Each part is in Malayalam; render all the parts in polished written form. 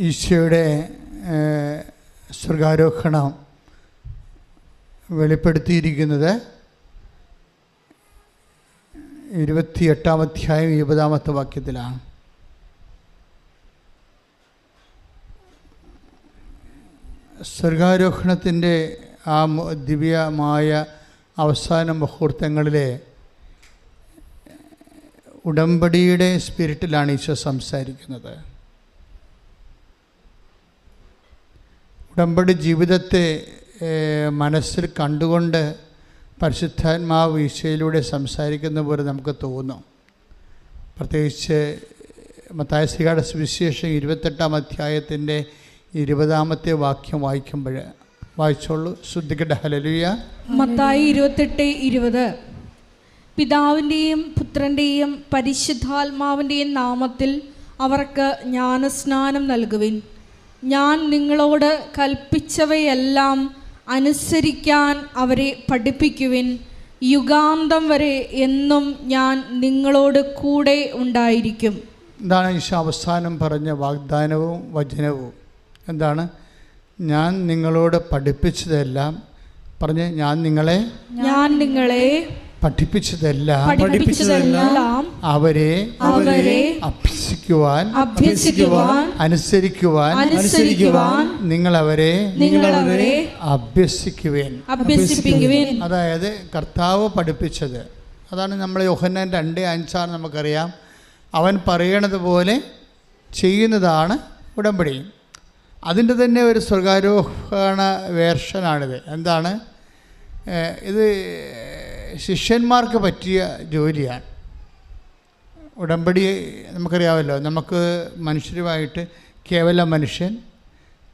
ഈശോയുടെ സ്വർഗാരോഹണം വെളിപ്പെടുത്തിയിരിക്കുന്നത് 28-ാം അധ്യായം 20-ാമത്തെ വാക്യത്തിലാണ്. സ്വർഗാരോഹണത്തിൻ്റെ ആ ദിവ്യമായ അവസാന മുഹൂർത്തങ്ങളിലെ ഉടമ്പടിയുടെ സ്പിരിറ്റിലാണ് ഈശോ സംസാരിക്കുന്നത്. ഉടമ്പടി ജീവിതത്തെ മനസ്സിൽ കണ്ടുകൊണ്ട് പരിശുദ്ധാത്മാവ് ഈശോയിലൂടെ സംസാരിക്കുന്ന പോലെ നമുക്ക് തോന്നും. പ്രത്യേകിച്ച് മത്തായി ശ്ലീഹായുടെ സുവിശേഷം 28-ാം അധ്യായത്തിൻ്റെ 20-ാമത്തെ വാക്യം വായിക്കുമ്പോൾ വായിച്ചോളൂ. ശ്രദ്ധിക്കട്ടെ. ഹല്ലേലൂയ. മത്തായി 28:20 പിതാവിൻ്റെയും പുത്രൻ്റെയും പരിശുദ്ധാത്മാവിൻ്റെയും നാമത്തിൽ അവർക്ക് ജ്ഞാനസ്നാനം നൽകുവിൻ. ഞാൻ നിങ്ങളോട് കൽപ്പിച്ചവയെല്ലാം അനുസരിക്കാൻ അവരെ പഠിപ്പിക്കുവിൻ. യുഗാന്തം വരെ എന്നും ഞാൻ നിങ്ങളോട് കൂടെ ഉണ്ടായിരിക്കും. എന്താണ് ഈശോ അവസാനം പറഞ്ഞ വാഗ്ദാനവും വചനവും? എന്താണ്? ഞാൻ നിങ്ങളോട് പഠിപ്പിച്ചതെല്ലാം പറഞ്ഞ് ഞാൻ നിങ്ങളെ പഠിപ്പിച്ചതെല്ലാം അവരെ അഭ്യസിക്കുവാൻ അനുസരിക്കുവാൻ നിങ്ങളവരെ അഭ്യസിക്കുവേൻ. അതായത് കർത്താവ് പഠിപ്പിച്ചത് അതാണ്. നമ്മൾ യോഹന്നാൻ 2:5 നമുക്കറിയാം. അവൻ പറയണത് പോലെ ചെയ്യുന്നതാണ് ഉടമ്പടി. അതിൻ്റെ തന്നെ ഒരു സ്വർഗാരോഹണ വേർഷനാണിത്. എന്താണ് ഇത്? ശിഷ്യന്മാർക്ക് പറ്റിയ ജോലിയാണ്. ഉടമ്പടി നമുക്കറിയാമല്ലോ. നമുക്ക് മനുഷ്യരുമായിട്ട് കേവല മനുഷ്യൻ,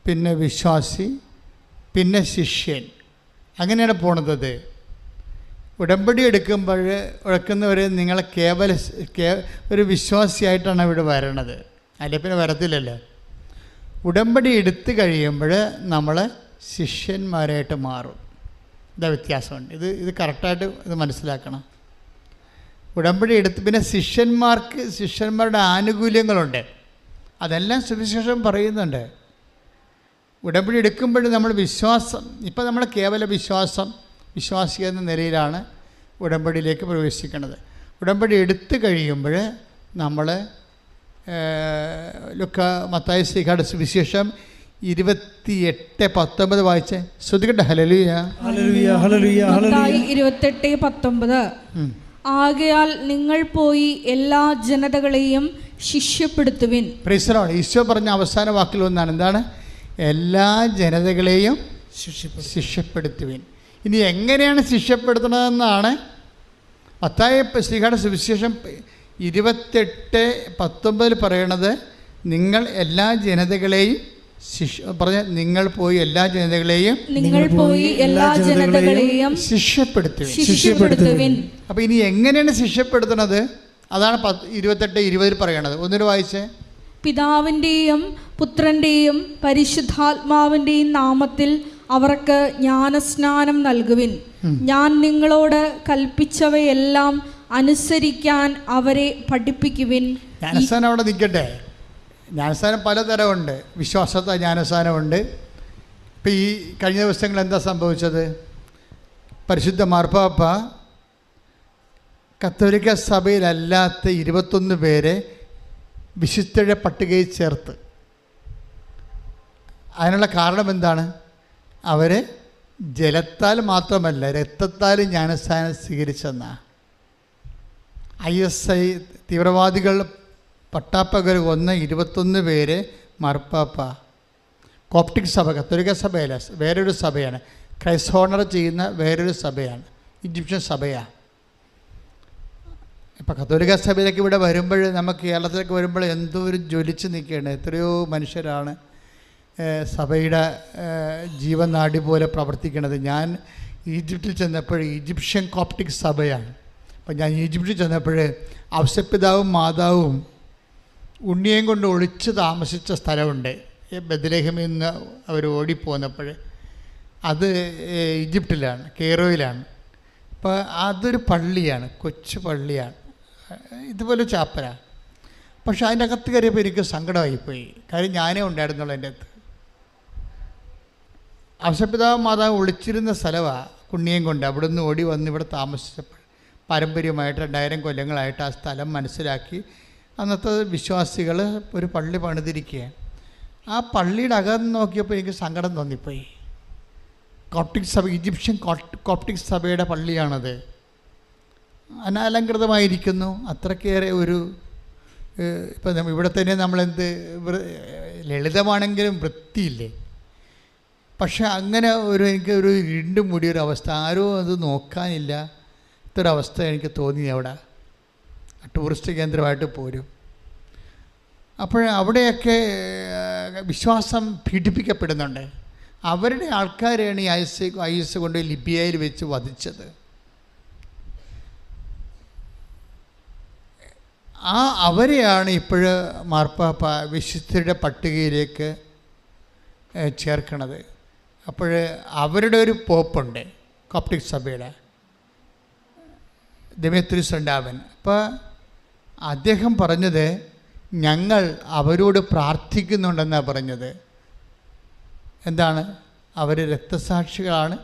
പിന്നെ വിശ്വാസി, പിന്നെ ശിഷ്യൻ, അങ്ങനെയാണ് പോണത്. ഉടമ്പടി എടുക്കുന്നവർ നിങ്ങളെ ഒരു വിശ്വാസിയായിട്ടാണ് ഇവിടെ വരണത്. അല്ലെ പിന്നെ വരത്തില്ലല്ലോ. ഉടമ്പടി എടുത്തു കഴിയുമ്പോൾ നമ്മൾ ശിഷ്യന്മാരായിട്ട് മാറും. ഇതാ വ്യത്യാസമുണ്ട്. ഇത് കറക്റ്റായിട്ട് ഇത് മനസ്സിലാക്കണം. ഉടമ്പടി എടുത്ത് പിന്നെ ശിഷ്യന്മാരുടെ ആനുകൂല്യങ്ങളുണ്ട്. അതെല്ലാം സുവിശേഷം പറയുന്നുണ്ട്. ഉടമ്പടി എടുക്കുമ്പോൾ നമ്മൾ വിശ്വാസം, ഇപ്പം നമ്മൾ കേവല വിശ്വാസി എന്ന നിലയിലാണ് ഉടമ്പടിയിലേക്ക് പ്രവേശിക്കുന്നത്. ഉടമ്പടി എടുത്തു കഴിയുമ്പോൾ നമ്മൾ മത്തായി ശ്ലീഹായുടെ സുവിശേഷം 28:19 വായിച്ചേ. ശ്രദ്ധിക്കട്ടെ. ഹല്ലേലൂയ. 28:19 ആകയാൽ നിങ്ങൾ പോയി എല്ലാ ജനതകളെയും ശിഷ്യപ്പെടുത്തുവിൻ. Praise the Lord. ഈശോ പറഞ്ഞ അവസാന വാക്കിൽ ഒന്നാണ്. എന്താണ്? എല്ലാ ജനതകളെയും ശിഷ്യപ്പെടുത്തുവിൻ. ഇനി എങ്ങനെയാണ് ശിഷ്യപ്പെടുത്തുന്നതെന്നാണ് മത്തായി ശ്ലീഹായുടെ സുവിശേഷം 28:19 പറയണത്. നിങ്ങൾ എല്ലാ ജനതകളെയും നിങ്ങൾ പോയി എല്ലാ ജനതകളെയും ശിഷ്യപ്പെടുത്തുവിൻ. അപ്പൊ ഇനി എങ്ങനെയാണ് ശിഷ്യപ്പെടുത്തുന്നത്? അതാണ് 28:20 പറയണത്. ഒന്നിനു വായിച്ചേ. പിതാവിൻ്റെയും പുത്രൻ്റെയും പരിശുദ്ധാത്മാവിൻ്റെയും നാമത്തിൽ അവർക്ക് ജ്ഞാനസ്നാനം നൽകുവിൻ. ഞാൻ നിങ്ങളോട് കൽപ്പിച്ചവയെല്ലാം അനുസരിക്കാൻ അവരെ പഠിപ്പിക്കുവിൻ. ജ്ഞാനസ്നാനം അവിടെ നിൽക്കട്ടെ. ജ്ഞാനസ്നാനം പലതരമുണ്ട്. വിശ്വാസത്തെ ജ്ഞാനസ്നാനമുണ്ട്. ഇപ്പം ഈ കഴിഞ്ഞ ദിവസങ്ങൾ എന്താ സംഭവിച്ചത്? പരിശുദ്ധ മാർപ്പാപ്പ കത്തോലിക്ക സഭയിലല്ലാത്ത 21 പേരെ വിശുദ്ധരുടെ പട്ടികയിൽ ചേർത്ത്. അതിനുള്ള കാരണം എന്താണ്? അവർ ജലത്താൽ മാത്രമല്ല രക്തത്താലും ജ്ഞാനസ്നാനം സ്വീകരിച്ചെന്നാണ്. ISI തീവ്രവാദികൾ പട്ടാപ്പകൽ കൊന്ന 21 പേര് മാർപ്പാപ്പ കോപ്റ്റിക് സഭ, കത്തോലിക്ക സഭയല്ല, വേറൊരു സഭയാണ്. ക്രൈസ്റ്റ് ഹോണർ ചെയ്യുന്ന വേറൊരു സഭയാണ്, ഈജിപ്ഷ്യൻ സഭയാണ്. ഇപ്പം കത്തോലിക്ക സഭയിലേക്ക് ഇവിടെ വരുമ്പോൾ, നമുക്ക് കേരളത്തിലേക്ക് വരുമ്പോൾ എന്തോ ഒരു ജ്വലിച്ച് നിൽക്കുകയാണ്. എത്രയോ മനുഷ്യരാണ് സഭയുടെ ജീവനാടി പോലെ പ്രവർത്തിക്കുന്നത്. ഞാൻ ഈജിപ്തിൽ ചെന്നപ്പോൾ ഈജിപ്ഷ്യൻ കോപ്റ്റിക് സഭയാണ്. അപ്പം ഞാൻ ഈജിപ്തിൽ ചെന്നപ്പോൾ ഔസപിതാവും മാതാവും ഉണ്ണിയേയും കൊണ്ട് ഒളിച്ച് താമസിച്ച സ്ഥലമുണ്ട്. ബെത്ലഹേമിൽ നിന്ന് അവർ ഓടിപ്പോന്നപ്പോൾ അത് ഈജിപ്തിലാണ്, കെയ്റോയിലാണ്. അപ്പോൾ അതൊരു പള്ളിയാണ്, കൊച്ചു പള്ളിയാണ്, ഇതുപോലെ ചാപ്പലാണ്. പക്ഷെ അതിൻ്റെ അകത്ത് കയറിയപ്പോൾ എനിക്ക് സങ്കടമായിപ്പോയി. കാര്യം ഞാനേ ഉണ്ടായിരുന്നുള്ളൂ എൻ്റെ അകത്ത്. ഔസേപ്പിതാവ് മാതാവ് ഒളിച്ചിരുന്ന സ്ഥലമാണ് കുണ്ണിയും കൊണ്ട്. അവിടെ നിന്ന് ഓടി വന്ന് ഇവിടെ താമസിച്ചപ്പോൾ പാരമ്പര്യമായിട്ട് 2000 കൊല്ലങ്ങളായിട്ട് ആ സ്ഥലം മനസ്സിലാക്കി അന്നത്തെ വിശ്വാസികൾ ഒരു പള്ളി പണിതിരിക്കുകയാണ്. ആ പള്ളിയുടെ അകം നോക്കിയപ്പോൾ എനിക്ക് സങ്കടം തോന്നിപ്പോയി. കോപ്റ്റിക് സഭ, ഈജിപ്ഷ്യൻ കോപ്റ്റിക് സഭയുടെ പള്ളിയാണത്. അനാലങ്കൃതമായിരിക്കുന്നു. അത്രക്കേറെ ഒരു ഇപ്പം ഇവിടെ തന്നെ നമ്മളെന്ത് ലളിതമാണെങ്കിലും വൃത്തിയില്ലേ. പക്ഷെ അങ്ങനെ എനിക്ക് ഒരു ഇരുണ്ടും മൂടിയൊരവസ്ഥ, ആരോ അത് നോക്കാനില്ല. ഇത്രയൊരവസ്ഥ എനിക്ക് തോന്നി. അവിടെ ടൂറിസ്റ്റ് കേന്ദ്രമായിട്ട് പോരും. അപ്പോൾ അവിടെയൊക്കെ വിശ്വാസം പീഡിപ്പിക്കപ്പെടുന്നുണ്ട്. അവരുടെ ആൾക്കാരെയാണ് ഈ ഐഎസ് കൊണ്ട് ലിബിയയിൽ വെച്ച് വധിച്ചത്. അവരെയാണ് ഇപ്പോൾ മാർപ്പാപ്പ വിശുദ്ധരുടെ പട്ടികയിലേക്ക് ചേർക്കണത്. അപ്പോൾ അവരുടെ ഒരു പോപ്പുണ്ട് കോപ്റ്റിക് സഭയുടെ, ദിമേത്രിയോസ് രണ്ടാമൻ. അപ്പോൾ അദ്ദേഹം പറഞ്ഞത് ഞങ്ങൾ അവരോട് പ്രാർത്ഥിക്കുന്നുണ്ടെന്നാണ് പറഞ്ഞത്. എന്താണ്? അവർ രക്തസാക്ഷികളാണ്,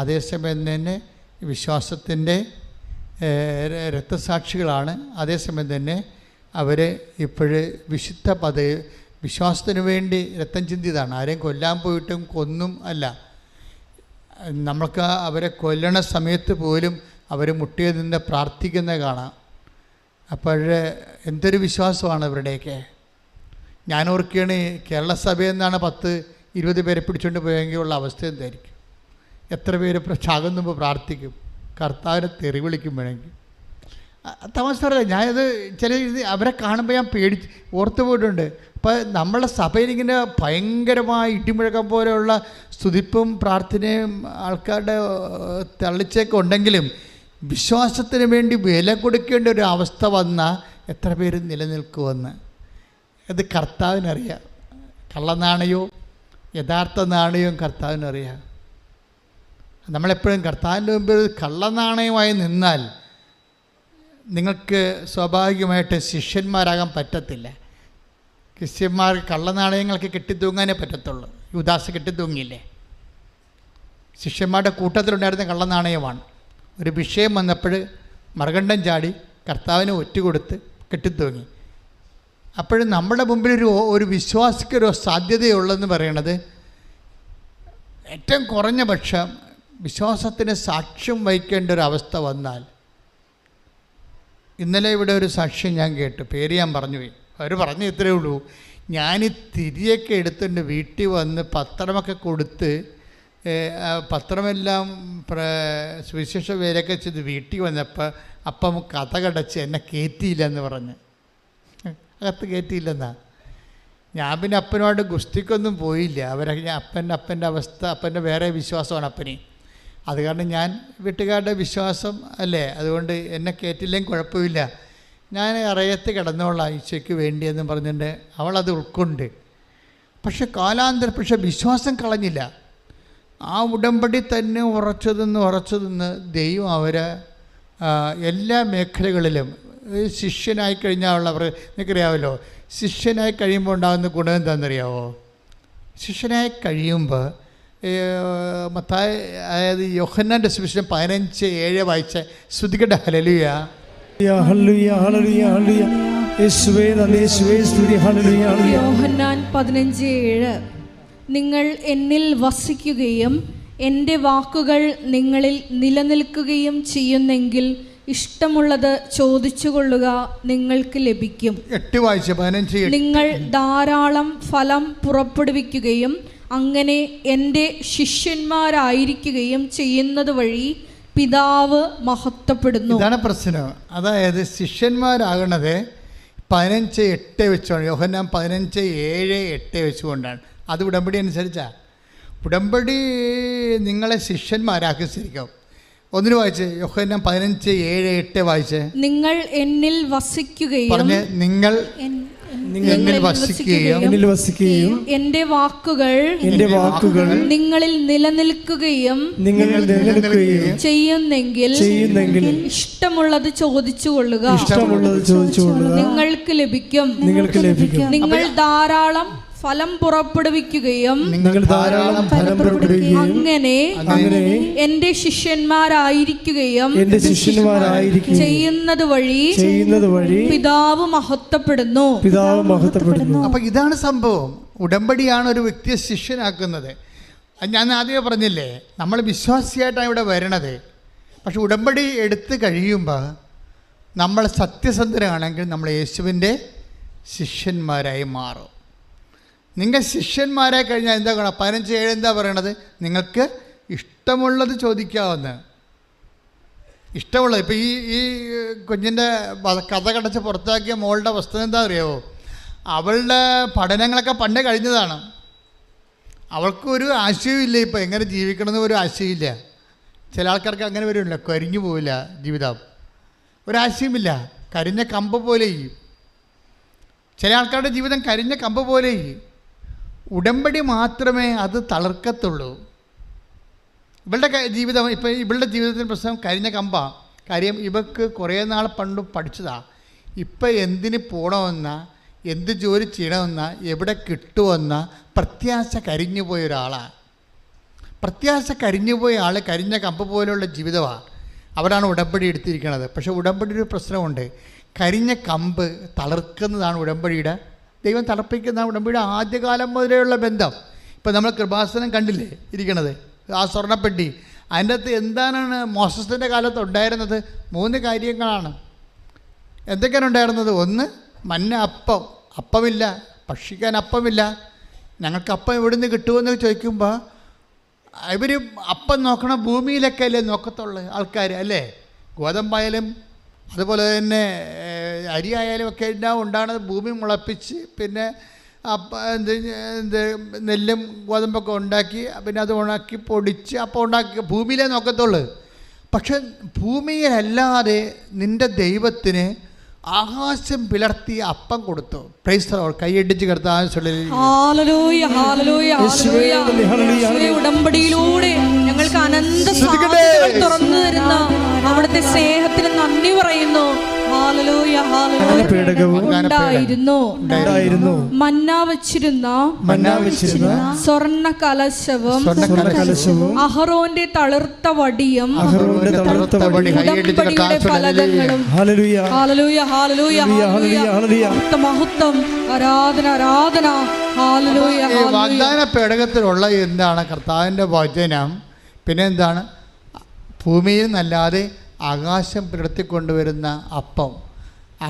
അതേസമയം തന്നെ വിശ്വാസത്തിൻ്റെ രക്തസാക്ഷികളാണ്, അതേസമയം തന്നെ അവർ ഇപ്പോഴ് വിശുദ്ധ വിശ്വാസത്തിന് വേണ്ടി രക്തം ചിന്തിയതാണ്. ആരെയും കൊല്ലാൻ പോയിട്ടും കൊന്നും അല്ല. നമ്മൾക്ക് അവരെ കൊല്ലണ സമയത്ത് പോലും അവർ മുട്ടിയെ നിന്ന് പ്രാർത്ഥിക്കുന്നത് കാണാം. അപ്പോൾ എന്തൊരു വിശ്വാസമാണ് ഇവരുടെയൊക്കെ. ഞാൻ ഓർക്കുകയാണ്, കേരള സഭയിൽ നിന്നാണ് 10-20 പേരെ പിടിച്ചുകൊണ്ട് പോയെങ്കിലുള്ള അവസ്ഥ എന്തായിരിക്കും? എത്ര പേര് ശാഖം മുമ്പ് പ്രാർത്ഥിക്കും, കർത്താവിനെ തെറി വിളിക്കും വേണമെങ്കിൽ. തമാശ പറയില്ല, ഞാനത് അവരെ കാണുമ്പോൾ ഞാൻ ഓർത്തു പോയിട്ടുണ്ട്. അപ്പോൾ നമ്മളെ സഭയിലിങ്ങനെ ഭയങ്കരമായ ഇടിമുഴക്കം പോലെയുള്ള സ്തുതിപ്പും പ്രാർത്ഥനയും ആൾക്കാരുടെ തള്ളിച്ചൊക്കെ ഉണ്ടെങ്കിലും വിശ്വാസത്തിന് വേണ്ടി വില കൊടുക്കേണ്ട ഒരു അവസ്ഥ വന്നാൽ എത്ര പേര് നിലനിൽക്കുമെന്ന് അത് കർത്താവിനറിയാം. കള്ളനാണയോ യഥാർത്ഥ നാണയവും കർത്താവിനറിയാം. നമ്മളെപ്പോഴും കർത്താവിൻ്റെ മുമ്പിൽ കള്ളനാണയമായി നിന്നാൽ നിങ്ങൾക്ക് സ്വാഭാവികമായിട്ട് ശിഷ്യന്മാരാകാൻ പറ്റത്തില്ല. ക്രിസ്ത്യന്മാർ കള്ളനാണയങ്ങൾക്ക് കെട്ടിത്തൂങ്ങാനേ പറ്റത്തുള്ളൂ. യൂദാസ് കെട്ടിത്തൂങ്ങിയില്ലേ? ശിഷ്യന്മാരുടെ കൂട്ടത്തിലുണ്ടായിരുന്ന കള്ളനാണയമാണ്. ഒരു വിഷയം വന്നപ്പോൾ മറുകണ്ഠം ചാടി കർത്താവിന് ഒറ്റുകൊടുത്ത് കെട്ടിത്തൂങ്ങി. അപ്പോഴും നമ്മുടെ മുമ്പിൽ ഒരു വിശ്വാസിക്കൊരു സാധ്യതയുള്ളതെന്ന് പറയണത് ഏറ്റവും കുറഞ്ഞ പക്ഷം വിശ്വാസത്തിന് സാക്ഷ്യം വഹിക്കേണ്ട ഒരു അവസ്ഥ വന്നാൽ. ഇന്നലെ ഇവിടെ ഒരു സാക്ഷ്യം ഞാൻ കേട്ടു, പേര് ഞാൻ പറഞ്ഞുപോയി. അവർ പറഞ്ഞു ഇത്രയേ ഉള്ളൂ, ഞാൻ തിരിയൊക്കെ എടുത്തുകൊണ്ട് വീട്ടിൽ വന്ന് പത്രമൊക്കെ കൊടുത്ത് പത്രമെല്ലാം സുവിശേഷ വേലൊക്കെ ചെയ്ത് വീട്ടിൽ വന്നപ്പോൾ അപ്പം കഥ കടച്ച് എന്നെ കയറ്റിയില്ലെന്ന് പറഞ്ഞ്, അകത്ത് കയറ്റിയില്ലെന്നാ. ഞാൻ പിന്നെ അപ്പനോട് ഗുസ്തിക്കൊന്നും പോയില്ല. അപ്പൻ്റെ അവസ്ഥ, അപ്പൻ്റെ വേറെ വിശ്വാസമാണ് അപ്പന്. അത് കാരണം ഞാൻ വീട്ടുകാരുടെ വിശ്വാസം അല്ലേ, അതുകൊണ്ട് എന്നെ കയറ്റില്ലെങ്കിൽ കുഴപ്പമില്ല, ഞാൻ അറയത്ത് കിടന്നോളാം ഈശോയ്ക്ക് വേണ്ടിയെന്ന് പറഞ്ഞിട്ട് അവളത് ഉൾക്കൊണ്ട്. പക്ഷെ കാലാന്തരം വിശ്വാസം കളഞ്ഞില്ല. ആ ഉടമ്പടി തന്നെ ഉറച്ചു നിന്ന് ദൈവം അവരെ എല്ലാ മേഖലകളിലും ശിഷ്യനായി കഴിഞ്ഞാൽ നിങ്ങൾക്കറിയാമല്ലോ, ശിഷ്യനായി കഴിയുമ്പോൾ ഉണ്ടാകുന്ന ഗുണം എന്താണെന്നറിയാമോ? ശിഷ്യനായി കഴിയുമ്പോൾ മത്തായി, അതായത് യോഹന്നാൻ്റെ സുവിശേഷം 15:7 വായിച്ച ശ്രുതികട ഹല്ലേലൂയ. യോഹന്നാൻ 15:7 നിങ്ങൾ എന്നിൽ വസിക്കുകയും എൻ്റെ വാക്കുകൾ നിങ്ങളിൽ നിലനിൽക്കുകയും ചെയ്യുന്നെങ്കിൽ ഇഷ്ടമുള്ളത് ചോദിച്ചുകൊള്ളുക, നിങ്ങൾക്ക് ലഭിക്കും. 8 വായിച്ച 15. നിങ്ങൾ ധാരാളം ഫലം പുറപ്പെടുവിക്കുകയും അങ്ങനെ എൻ്റെ ശിഷ്യന്മാരായിരിക്കുകയും ചെയ്യുന്നത് വഴി പിതാവ് മഹത്വപ്പെടുന്നു. ഇതാണ് പ്രശ്നം. അതായത് ശിഷ്യന്മാരാകണത് 15:8 വെച്ചുകൊണ്ട്, യോഹന്നാൻ 15:7-8 വെച്ചുകൊണ്ടാണ്. അത് ഉടമ്പടി അനുസരിച്ചാണ്. ഉടമ്പടി നിങ്ങളെ ശിഷ്യന്മാരാക്കി ശരിക്കും. ഒന്നിന് വായിച്ച് യോഹന്നാൻ 15:7-8 വായിച്ച്. നിങ്ങൾ എന്നിൽ വസിക്കുകയും പറഞ്ഞ് നിങ്ങൾ എന്നിൽ വസിക്കുകയും എന്റെ വാക്കുകൾ നിങ്ങളിൽ നിലനിൽക്കുകയും ചെയ്യുന്നെങ്കിൽ ഇഷ്ടമുള്ളത് ചോദിച്ചുകൊള്ളുക, നിങ്ങൾക്ക് ലഭിക്കും. നിങ്ങൾ ധാരാളം ഫലം പുറപ്പെടുവിക്കുകയും അങ്ങനെ എന്റെ ശിഷ്യന്മാരായിരിക്കുകയും ചെയ്യുന്നത് വഴി പിതാവ് മഹത്വപ്പെടുന്നു. അപ്പൊ ഇതാണ് സംഭവം. ഉടമ്പടിയാണ് ഒരു വ്യക്തിയെ ശിഷ്യനാക്കുന്നത്. ഞാൻ ആദ്യമേ പറഞ്ഞില്ലേ, നമ്മൾ വിശ്വാസിയായിട്ടാണ് ഇവിടെ വരണത്. പക്ഷെ ഉടമ്പടി എടുത്ത് കഴിയുമ്പോൾ നമ്മൾ സത്യസന്ധരാണെങ്കിൽ നമ്മൾ യേശുവിൻ്റെ ശിഷ്യന്മാരായി മാറും. നിങ്ങൾ ശിഷ്യന്മാരായി കഴിഞ്ഞാൽ എന്താ കാണാം? 15:7 എന്താ പറയണത്? നിങ്ങൾക്ക് ഇഷ്ടമുള്ളത് ചോദിക്കാവുന്ന, ഇഷ്ടമുള്ളത്. ഇപ്പോൾ ഈ കുഞ്ഞിൻ്റെ കഥ കടച്ച് പുറത്താക്കിയ മോളുടെ അവസ്ഥ എന്താ അറിയാമോ? അവളുടെ പഠനങ്ങളൊക്കെ പണ്ടേ കഴിഞ്ഞതാണ്. അവൾക്കൊരു ആശയമില്ല, ഇപ്പോൾ എങ്ങനെ ജീവിക്കണമെന്ന് ഒരു ആശയമില്ല. ചില ആൾക്കാർക്ക് അങ്ങനെ വരുമല്ലോ, കരിഞ്ഞു പോവില്ല ജീവിതം, ഒരാശയമില്ല, കരിഞ്ഞ കമ്പ് പോലെ. ചില ആൾക്കാരുടെ ജീവിതം കരിഞ്ഞ കമ്പ് പോലെ. ഉടമ്പടി മാത്രമേ അത് തളർക്കത്തുള്ളൂ. ഇവളുടെ ജീവിതം, ഇപ്പം ഇവളുടെ ജീവിതത്തിൻ്റെ പ്രശ്നം കരിഞ്ഞ കമ്പാണ്. കാര്യം ഇവൾക്ക് കുറേ നാൾ പണ്ട് പഠിച്ചതാണ്. ഇപ്പം എന്തിന് പോകണമെന്ന, എന്ത് ജോലി ചെയ്യണമെന്ന, എവിടെ കിട്ടുമെന്ന പ്രത്യാശ കരിഞ്ഞു പോയ ഒരാളാണ്. പ്രത്യാശ കരിഞ്ഞുപോയ ആൾ കരിഞ്ഞ കമ്പ് പോലെയുള്ള ജീവിതമാണ്. അവരാണ് ഉടമ്പടി എടുത്തിരിക്കുന്നത്. പക്ഷേ ഉടമ്പടി ഒരു പ്രശ്നമുണ്ട്. കരിഞ്ഞ കമ്പ് തളർക്കുന്നതാണ് ഉടമ്പടിയുടെ, ദൈവം തളർപ്പിക്കുന്ന ഉടമ്പടിയുടെ ആദ്യകാലം മുതലേയുള്ള ബന്ധം. ഇപ്പം നമ്മൾ കൃപാസനം കണ്ടില്ലേ ഇരിക്കണത്, ആ സ്വർണ്ണപ്പെട്ടി. അതിൻ്റെ അകത്ത് എന്താണ് മോസസിൻ്റെ കാലത്ത് ഉണ്ടായിരുന്നത്? 3 കാര്യങ്ങളാണ്. എന്തൊക്കെയാണ് ഉണ്ടായിരുന്നത്? ഒന്ന്, മന്ന അപ്പം. അപ്പമില്ല, ഭക്ഷിക്കാൻ അപ്പമില്ല. ഞങ്ങൾക്ക് അപ്പം എവിടെ നിന്ന് കിട്ടുമെന്ന് ചോദിക്കുമ്പോൾ ഇവർ അപ്പം നോക്കണം ഭൂമിയിലൊക്കെ അല്ലേ നോക്കത്തുള്ളു ആൾക്കാർ, അല്ലേ? ഗോതമ്പായാലും അതുപോലെ തന്നെ അരി ആയാലും ഒക്കെ ഉണ്ടാകുന്നത് ഭൂമി മുളപ്പിച്ച്, പിന്നെ നെല്ലും ഗോതമ്പൊക്കെ ഉണ്ടാക്കി, പിന്നെ അത് ഉണക്കി പൊടിച്ച് അപ്പം ഉണ്ടാക്കി ഭൂമിയിലേ നോക്കത്തുള്ളു. പക്ഷെ ഭൂമിയിലല്ലാതെ നിൻ്റെ ദൈവത്തിന് ആകാശം പിളർത്തി അപ്പം കൊടുത്തു. Price the Lord. കൈയടിച്ച് ഉടമ്പടിയിലൂടെ ഞങ്ങൾക്ക് അനന്ത സാധ്യതകൾ തുറന്നു തരുന്ന അവിടുത്തെ സ്നേഹത്തിന് നന്ദി പറയുന്നു. ഉണ്ടായിരുന്നു മന്ന വച്ചിരുന്ന സ്വർണ്ണ കലശവും അഹറോന്റെ തളിർത്ത വടിയും ഉടമ്പടിയുടെ ഫലകങ്ങളും. മഹത്വം, ആരാധന, ആരാധന. വാഗ്ദാന പേടകത്തിലുള്ള എന്താണ്? കർത്താവിൻ്റെ വചനം. പിന്നെ എന്താണ്? ഭൂമിയിൽ നിന്നല്ലാതെ ആകാശം പിളർത്തിക്കൊണ്ടുവരുന്ന അപ്പം.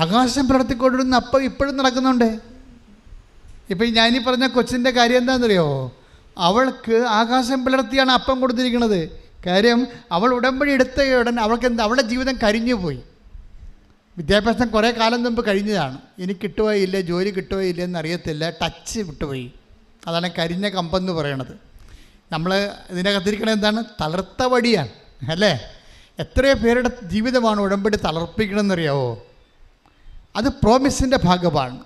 ആകാശം പിളർത്തിക്കൊണ്ടുവരുന്ന അപ്പം ഇപ്പോഴും നടക്കുന്നുണ്ട്. ഇപ്പം ഞാനീ പറഞ്ഞ കൊച്ചിൻ്റെ കാര്യം എന്താണെന്നറിയോ? അവൾക്ക് ആകാശം പിളർത്തിയാണ് അപ്പം കൊടുത്തിരിക്കുന്നത്. കാര്യം അവൾ ഉടമ്പടി എടുത്ത ഉടനെ അവൾക്ക് എന്താ, അവളുടെ ജീവിതം കരിഞ്ഞു പോയി. വിദ്യാഭ്യാസം കുറേ കാലം മുമ്പ് കഴിഞ്ഞതാണ്. ഇനി കിട്ടുകയോ ഇല്ല, ജോലി കിട്ടുകയോ ഇല്ല എന്നറിയത്തില്ല, ടച്ച് വിട്ടുപോയി. അതാണ് കരിഞ്ഞ കമ്പെന്ന് പറയണത്. നമ്മൾ ഇതിനകത്തിരിക്കണത് എന്താണ്? തളർത്ത വടിയാണ്, അല്ലേ? എത്രയോ പേരുടെ ജീവിതമാണ് ഉടമ്പടി തളർപ്പിക്കണമെന്നറിയാവോ? അത് പ്രോമിസിൻ്റെ ഭാഗമാണ്.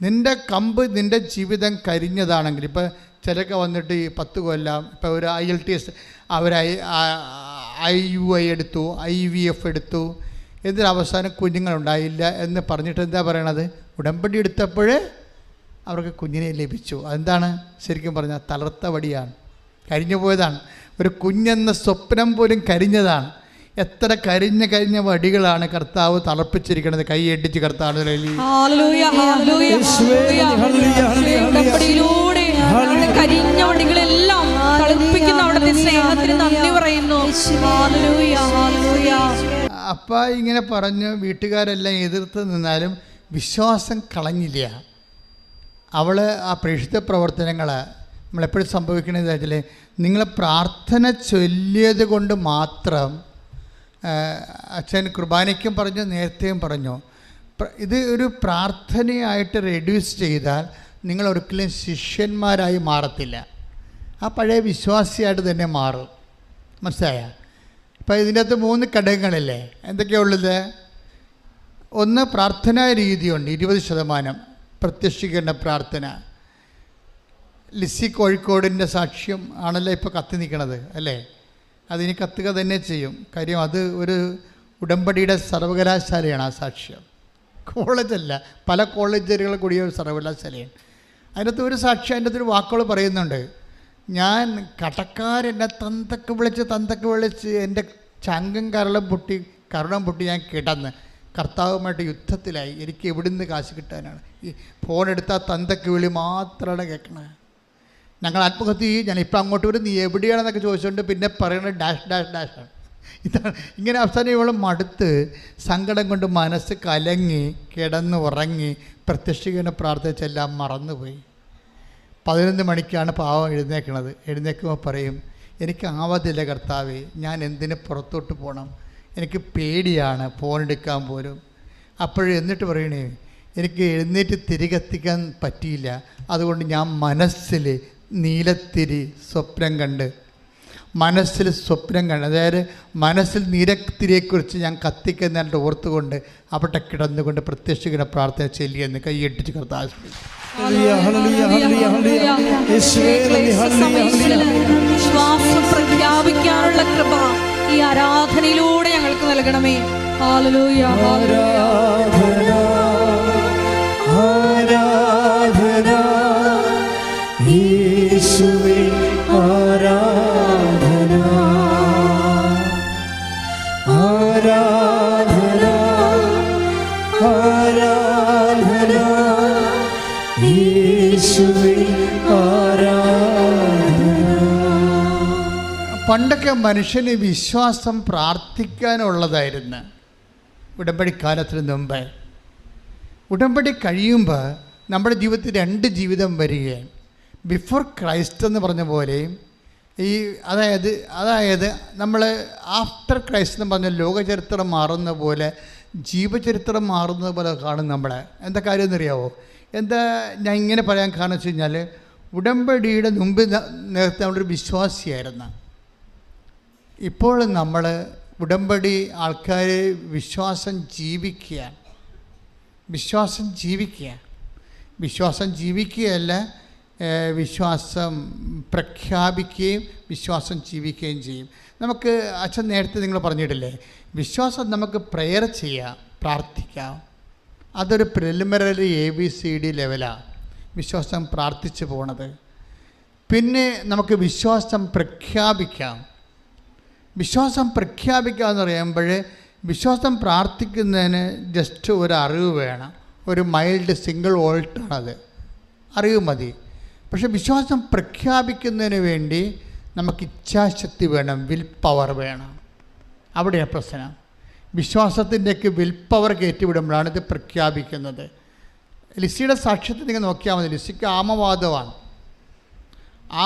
നിൻ്റെ കമ്പ്, നിൻ്റെ ജീവിതം കരിഞ്ഞതാണെങ്കിൽ, ഇപ്പോൾ ചിലരൊക്കെ വന്നിട്ട് ഈ 10 കൊല്ലം, ഇപ്പോൾ ഒരു IELTS അവർ IUI എടുത്തു, IVF എടുത്തു, എന്തിനവസാനം കുഞ്ഞുങ്ങളുണ്ടായില്ല എന്ന് പറഞ്ഞിട്ട് എന്താ പറയണത്? ഉടമ്പടി എടുത്തപ്പോൾ അവർക്ക് കുഞ്ഞിനെ ലഭിച്ചു. അതെന്താണ്? ശരിക്കും പറഞ്ഞാൽ തളർത്ത വടിയാണ്, കരിഞ്ഞു പോയതാണ്. ഒരു കുഞ്ഞെന്ന സ്വപ്നം പോലും കരിഞ്ഞതാണ്. എത്ര കരിഞ്ഞ വടികളാണ് കർത്താവ് തളർപ്പിച്ചിരിക്കുന്നത്. കൈയടിച്ച് കർത്താവ് കരിഞ്ഞ വടികളെല്ലാം തളർപ്പിക്കുന്ന അവിടുത്തെ സ്നേഹത്തിന് നന്ദി പറയുന്നു. അപ്പ ഇങ്ങനെ പറഞ്ഞു. വീട്ടുകാരെല്ലാം എതിർത്ത് നിന്നാലും വിശ്വാസം കളഞ്ഞില്ല. അവൾ ആ പ്രേക്ഷിത പ്രവർത്തനങ്ങൾ നമ്മളെപ്പോഴും സംഭവിക്കണമെന്ന് വെച്ചാൽ, നിങ്ങൾ പ്രാർത്ഥന ചൊല്ലിയത് കൊണ്ട് മാത്രം, അച്ഛൻ കുർബാനയ്ക്കും പറഞ്ഞു, നേരത്തെയും പറഞ്ഞു, ഇത് ഒരു പ്രാർത്ഥനയായിട്ട് റെഡ്യൂസ് ചെയ്താൽ നിങ്ങൾ ഒരിക്കലും ശിഷ്യന്മാരായി മാറത്തില്ല. ആ പഴയ വിശ്വാസിയായിട്ട് തന്നെ മാറും. മനസ്സിലായ? ഇപ്പം ഇതിൻ്റെ അകത്ത് 3 ഘടകങ്ങളല്ലേ? എന്തൊക്കെയാണ് ഉള്ളത്? ഒന്ന്, പ്രാർത്ഥനാ രീതിയുണ്ട് 20%. പ്രത്യക്ഷീകരണ പ്രാർത്ഥന. ലിസി കോഴിക്കോടിൻ്റെ സാക്ഷ്യം ആണല്ലോ ഇപ്പോൾ കത്തി നിൽക്കണത് അല്ലേ? അതിനി കത്തുക തന്നെ ചെയ്യും. കാര്യം അത് ഒരു ഉടമ്പടിയുടെ സർവകലാശാലയാണ് ആ സാക്ഷ്യം, കോളേജല്ല, പല കോളേജുകൾ കൂടിയ ഒരു സർവകലാശാലയാണ്. അതിനകത്ത് ഒരു സാക്ഷ്യം, അതിൻ്റെ അകത്തൊരു വാക്കുകൾ പറയുന്നുണ്ട്, ഞാൻ കടക്കാരെന്നെ തന്തക്ക് വിളിച്ച് എൻ്റെ ചങ്കും കരണം പൊട്ടി ഞാൻ കിടന്ന് കർത്താവുമായിട്ട് യുദ്ധത്തിലായി. എനിക്ക് എവിടുന്ന് കാശ് കിട്ടാനാണ്? ഈ ഫോൺ എടുത്താൽ തന്തക്ക് വിളി മാത്രമാണ് കേൾക്കണത്. ഞങ്ങൾ ആത്മഹത്യ ചെയ്യും, ഞാൻ ഇപ്പം അങ്ങോട്ട് വരും, നീ എവിടെയാണെന്നൊക്കെ ചോദിച്ചുകൊണ്ട് പിന്നെ പറയുന്നത് ഡാഷാണ്. ഇതാണ്. ഇങ്ങനെ അവസാനം ഇവൾ മടുത്ത് സങ്കടം കൊണ്ട് മനസ്സ് കലങ്ങി കിടന്ന് ഉറങ്ങി പ്രത്യക്ഷീകരണ പ്രാർത്ഥിച്ചെല്ലാം മറന്നുപോയി. 11 മണിക്കാണ് പാവം എഴുന്നേൽക്കണത്. എഴുന്നേൽക്കുമ്പോൾ പറയും, എനിക്ക് ആവതില്ല കർത്താവേ, ഞാൻ എന്തിന് പുറത്തോട്ട് പോകണം, എനിക്ക് പേടിയാണ് ഫോൺ എടുക്കാൻ പോലും. അപ്പോഴും എന്നിട്ട് പറയണേ, എനിക്ക് എഴുന്നേറ്റ് തിരികെത്തിക്കാൻ പറ്റിയില്ല, അതുകൊണ്ട് ഞാൻ മനസ്സിൽ നീലത്തിരി സ്വപ്നം കണ്ട്, അതായത് മനസ്സിൽ നീലത്തിരിയെക്കുറിച്ച് ഞാൻ കത്തിക്കുന്നതിൻ്റെ ഓർത്തുകൊണ്ട് അവിടെ കിടന്നുകൊണ്ട് പ്രത്യക്ഷീകരണ പ്രാർത്ഥന ചൊല്ലിയെന്ന് കൈയ്യടിച്ച് കർത്താവ് വിശ്വാസം പ്രഖ്യാപിക്കാനുള്ള കൃപ ഈ ആരാധനയിലൂടെ ഞങ്ങൾക്ക് നൽകണമേ. ഹല്ലേലൂയ, ആരാധന ആരാധന യേശുവേ, ആരാധന ആരാധന ആരാധന യേശുവേ, ആരാധന. പണ്ടൊക്കെ മനുഷ്യന് വിശ്വാസം പ്രാർത്ഥിക്കാനുള്ളതായിരുന്നു ഉടമ്പടിക്കാലത്തിന് മുമ്പേ. ഉടമ്പടി കഴിയുമ്പോൾ നമ്മുടെ ജീവിതത്തിൽ 2 ജീവിതം വരികയാണ്. ബിഫോർ ക്രൈസ്റ്റ് എന്ന് പറഞ്ഞ പോലെ അതായത് നമ്മൾ ആഫ്റ്റർ ക്രൈസ്റ്റ് എന്ന് പറഞ്ഞ ലോകചരിത്രം മാറുന്ന പോലെ ജീവചരിത്രം മാറുന്നത് പോലെ കാണും നമ്മളെ. എന്താ കാര്യം എന്നറിയാവോ? എന്താ ഞാൻ ഇങ്ങനെ പറയാൻ കാരണം വെച്ച് കഴിഞ്ഞാൽ, ഉടമ്പടിയുടെ മുമ്പ് നേരത്തെ നമ്മളൊരു വിശ്വാസിയായിരുന്നു. ഇപ്പോൾ നമ്മൾ ഉടമ്പടി ആൾക്കാർ വിശ്വാസം ജീവിക്കുകയല്ല, വിശ്വാസം പ്രഖ്യാപിക്കുകയും വിശ്വാസം ജീവിക്കുകയും ചെയ്യും. നമുക്ക് അച്ഛൻ നേരത്തെ നിങ്ങൾ പറഞ്ഞിട്ടില്ലേ, വിശ്വാസം നമുക്ക് പ്രെയർ ചെയ്യാം, പ്രാർത്ഥിക്കാം. അതൊരു പ്രിലിമിനറി ABCD ലെവലാണ് വിശ്വാസം പ്രാർത്ഥിച്ചു പോണത്. പിന്നെ നമുക്ക് വിശ്വാസം പ്രഖ്യാപിക്കാം. വിശ്വാസം പ്രഖ്യാപിക്കാമെന്ന് പറയുമ്പോൾ വിശ്വാസം പ്രാർത്ഥിക്കുന്നതിന് ജസ്റ്റ് ഒരു അറിവ് വേണം, ഒരു മൈൽഡ് സിംഗിൾ വോൾട്ടാണത്, അറിവ് മതി. പക്ഷെ വിശ്വാസം പ്രഖ്യാപിക്കുന്നതിന് വേണ്ടി നമുക്ക് ഇച്ഛാശക്തി വേണം, വിൽ പവർ വേണം. അവിടെയാണ് പ്രശ്നം. വിശ്വാസത്തിൻ്റെയൊക്കെ വിൽ പവർ കയറ്റിവിടുമ്പോഴാണ് ഇത് പ്രഖ്യാപിക്കുന്നത്. ലിസിയുടെ സാക്ഷ്യത്തിൽ നിങ്ങൾ നോക്കിയാൽ മതി. ലിസിക്ക് ആമവാദമാണ്.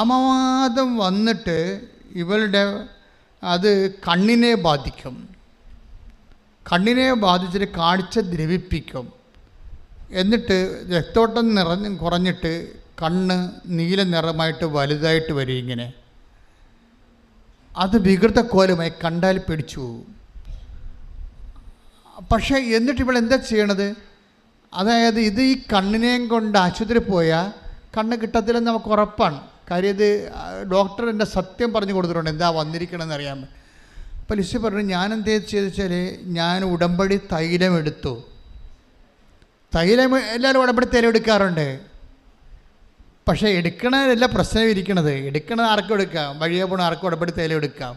ആമവാദം വന്നിട്ട് ഇവളുടെ അത് കണ്ണിനെ ബാധിക്കും. കണ്ണിനെ ബാധിച്ചിട്ട് കാഴ്ച ദ്രവിപ്പിക്കും. എന്നിട്ട് രക്തോട്ടം കുറഞ്ഞിട്ട് കണ്ണ് നീല നിറമായിട്ട് വലുതായിട്ട് വരും. ഇങ്ങനെ അത് വികൃത കോലമായി കണ്ടാൽ പിടിച്ചു പോകും. പക്ഷേ എന്നിട്ട് ഇവിടെ എന്താ ചെയ്യണത്? അതായത് ഇത് ഈ കണ്ണിനെയും കൊണ്ട് ആശുപത്രി പോയാൽ കണ്ണ് കിട്ടത്തില്ലെന്ന് നമുക്ക് ഉറപ്പാണ്. കാര്യം ഇത് ഡോക്ടർ എൻ്റെ സത്യം പറഞ്ഞു കൊടുത്തിട്ടുണ്ട് എന്താ വന്നിരിക്കണമെന്ന് അറിയാൻ. അപ്പോൾ ലിസി പറഞ്ഞു, ഞാൻ എന്തേ ചെയ്തു വെച്ചാൽ ഞാൻ ഉടമ്പടി തൈലം എടുത്തു. തൈലം എല്ലാവരും ഉടമ്പടി തൈലം എടുക്കാറുണ്ട്. പക്ഷേ എടുക്കണതല്ല പ്രശ്നം ഇരിക്കണത്. എടുക്കണത് ആർക്കും എടുക്കാം, വഴിയെ പോണ ആർക്കും ഉടമ്പടി തൈലം എടുക്കാം.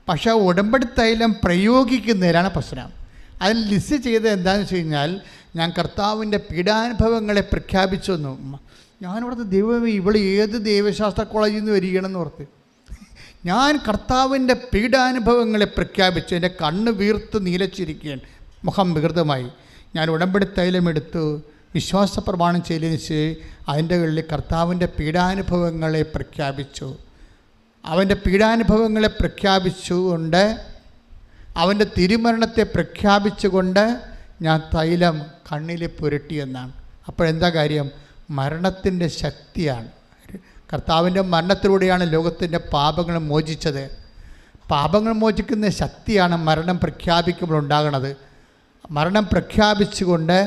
പക്ഷേ ഉടമ്പടി തൈലം പ്രയോഗിക്കുന്നതിലാണ് പ്രശ്നം. അതിൽ ലിസ്റ്റ് ചെയ്തത് എന്താണെന്ന് വെച്ച് കഴിഞ്ഞാൽ, ഞാൻ കർത്താവിൻ്റെ പീഡാനുഭവങ്ങളെ പ്രഖ്യാപിച്ചു വന്നു. ഞാനിവിടുത്തെ ദൈവമേ, ഇവൾ ഏത് ദൈവശാസ്ത്ര കോളേജിൽ നിന്ന് വരികയാണെന്ന് ഓർത്ത് ഞാൻ കർത്താവിൻ്റെ പീഡാനുഭവങ്ങളെ പ്രഖ്യാപിച്ചു. എൻ്റെ കണ്ണ് വീർത്ത് നീലച്ചിരിക്കുകയാണ്, മുഖം വികൃതമായി. ഞാൻ ഉടമ്പടി തൈലമെടുത്തു, വിശ്വാസ പ്രമാണം ചെയ്യിച്ച് അതിൻ്റെ ഉള്ളിൽ കർത്താവിൻ്റെ പീഡാനുഭവങ്ങളെ പ്രഖ്യാപിച്ചു. അവൻ്റെ പീഡാനുഭവങ്ങളെ പ്രഖ്യാപിച്ചുകൊണ്ട്, അവൻ്റെ തിരുമരണത്തെ പ്രഖ്യാപിച്ചുകൊണ്ട് ഞാൻ തൈലം കണ്ണിൽ പുരട്ടിയെന്നാണ്. അപ്പോഴെന്താ കാര്യം? മരണത്തിൻ്റെ ശക്തിയാണ്. കർത്താവിൻ്റെ മരണത്തിലൂടെയാണ് ലോകത്തിൻ്റെ പാപങ്ങൾ മോചിച്ചത്. പാപങ്ങൾ മോചിക്കുന്ന ശക്തിയാണ് മരണം പ്രഖ്യാപിക്കുമ്പോൾ ഉണ്ടാകുന്നത്. മരണം പ്രഖ്യാപിച്ചുകൊണ്ട്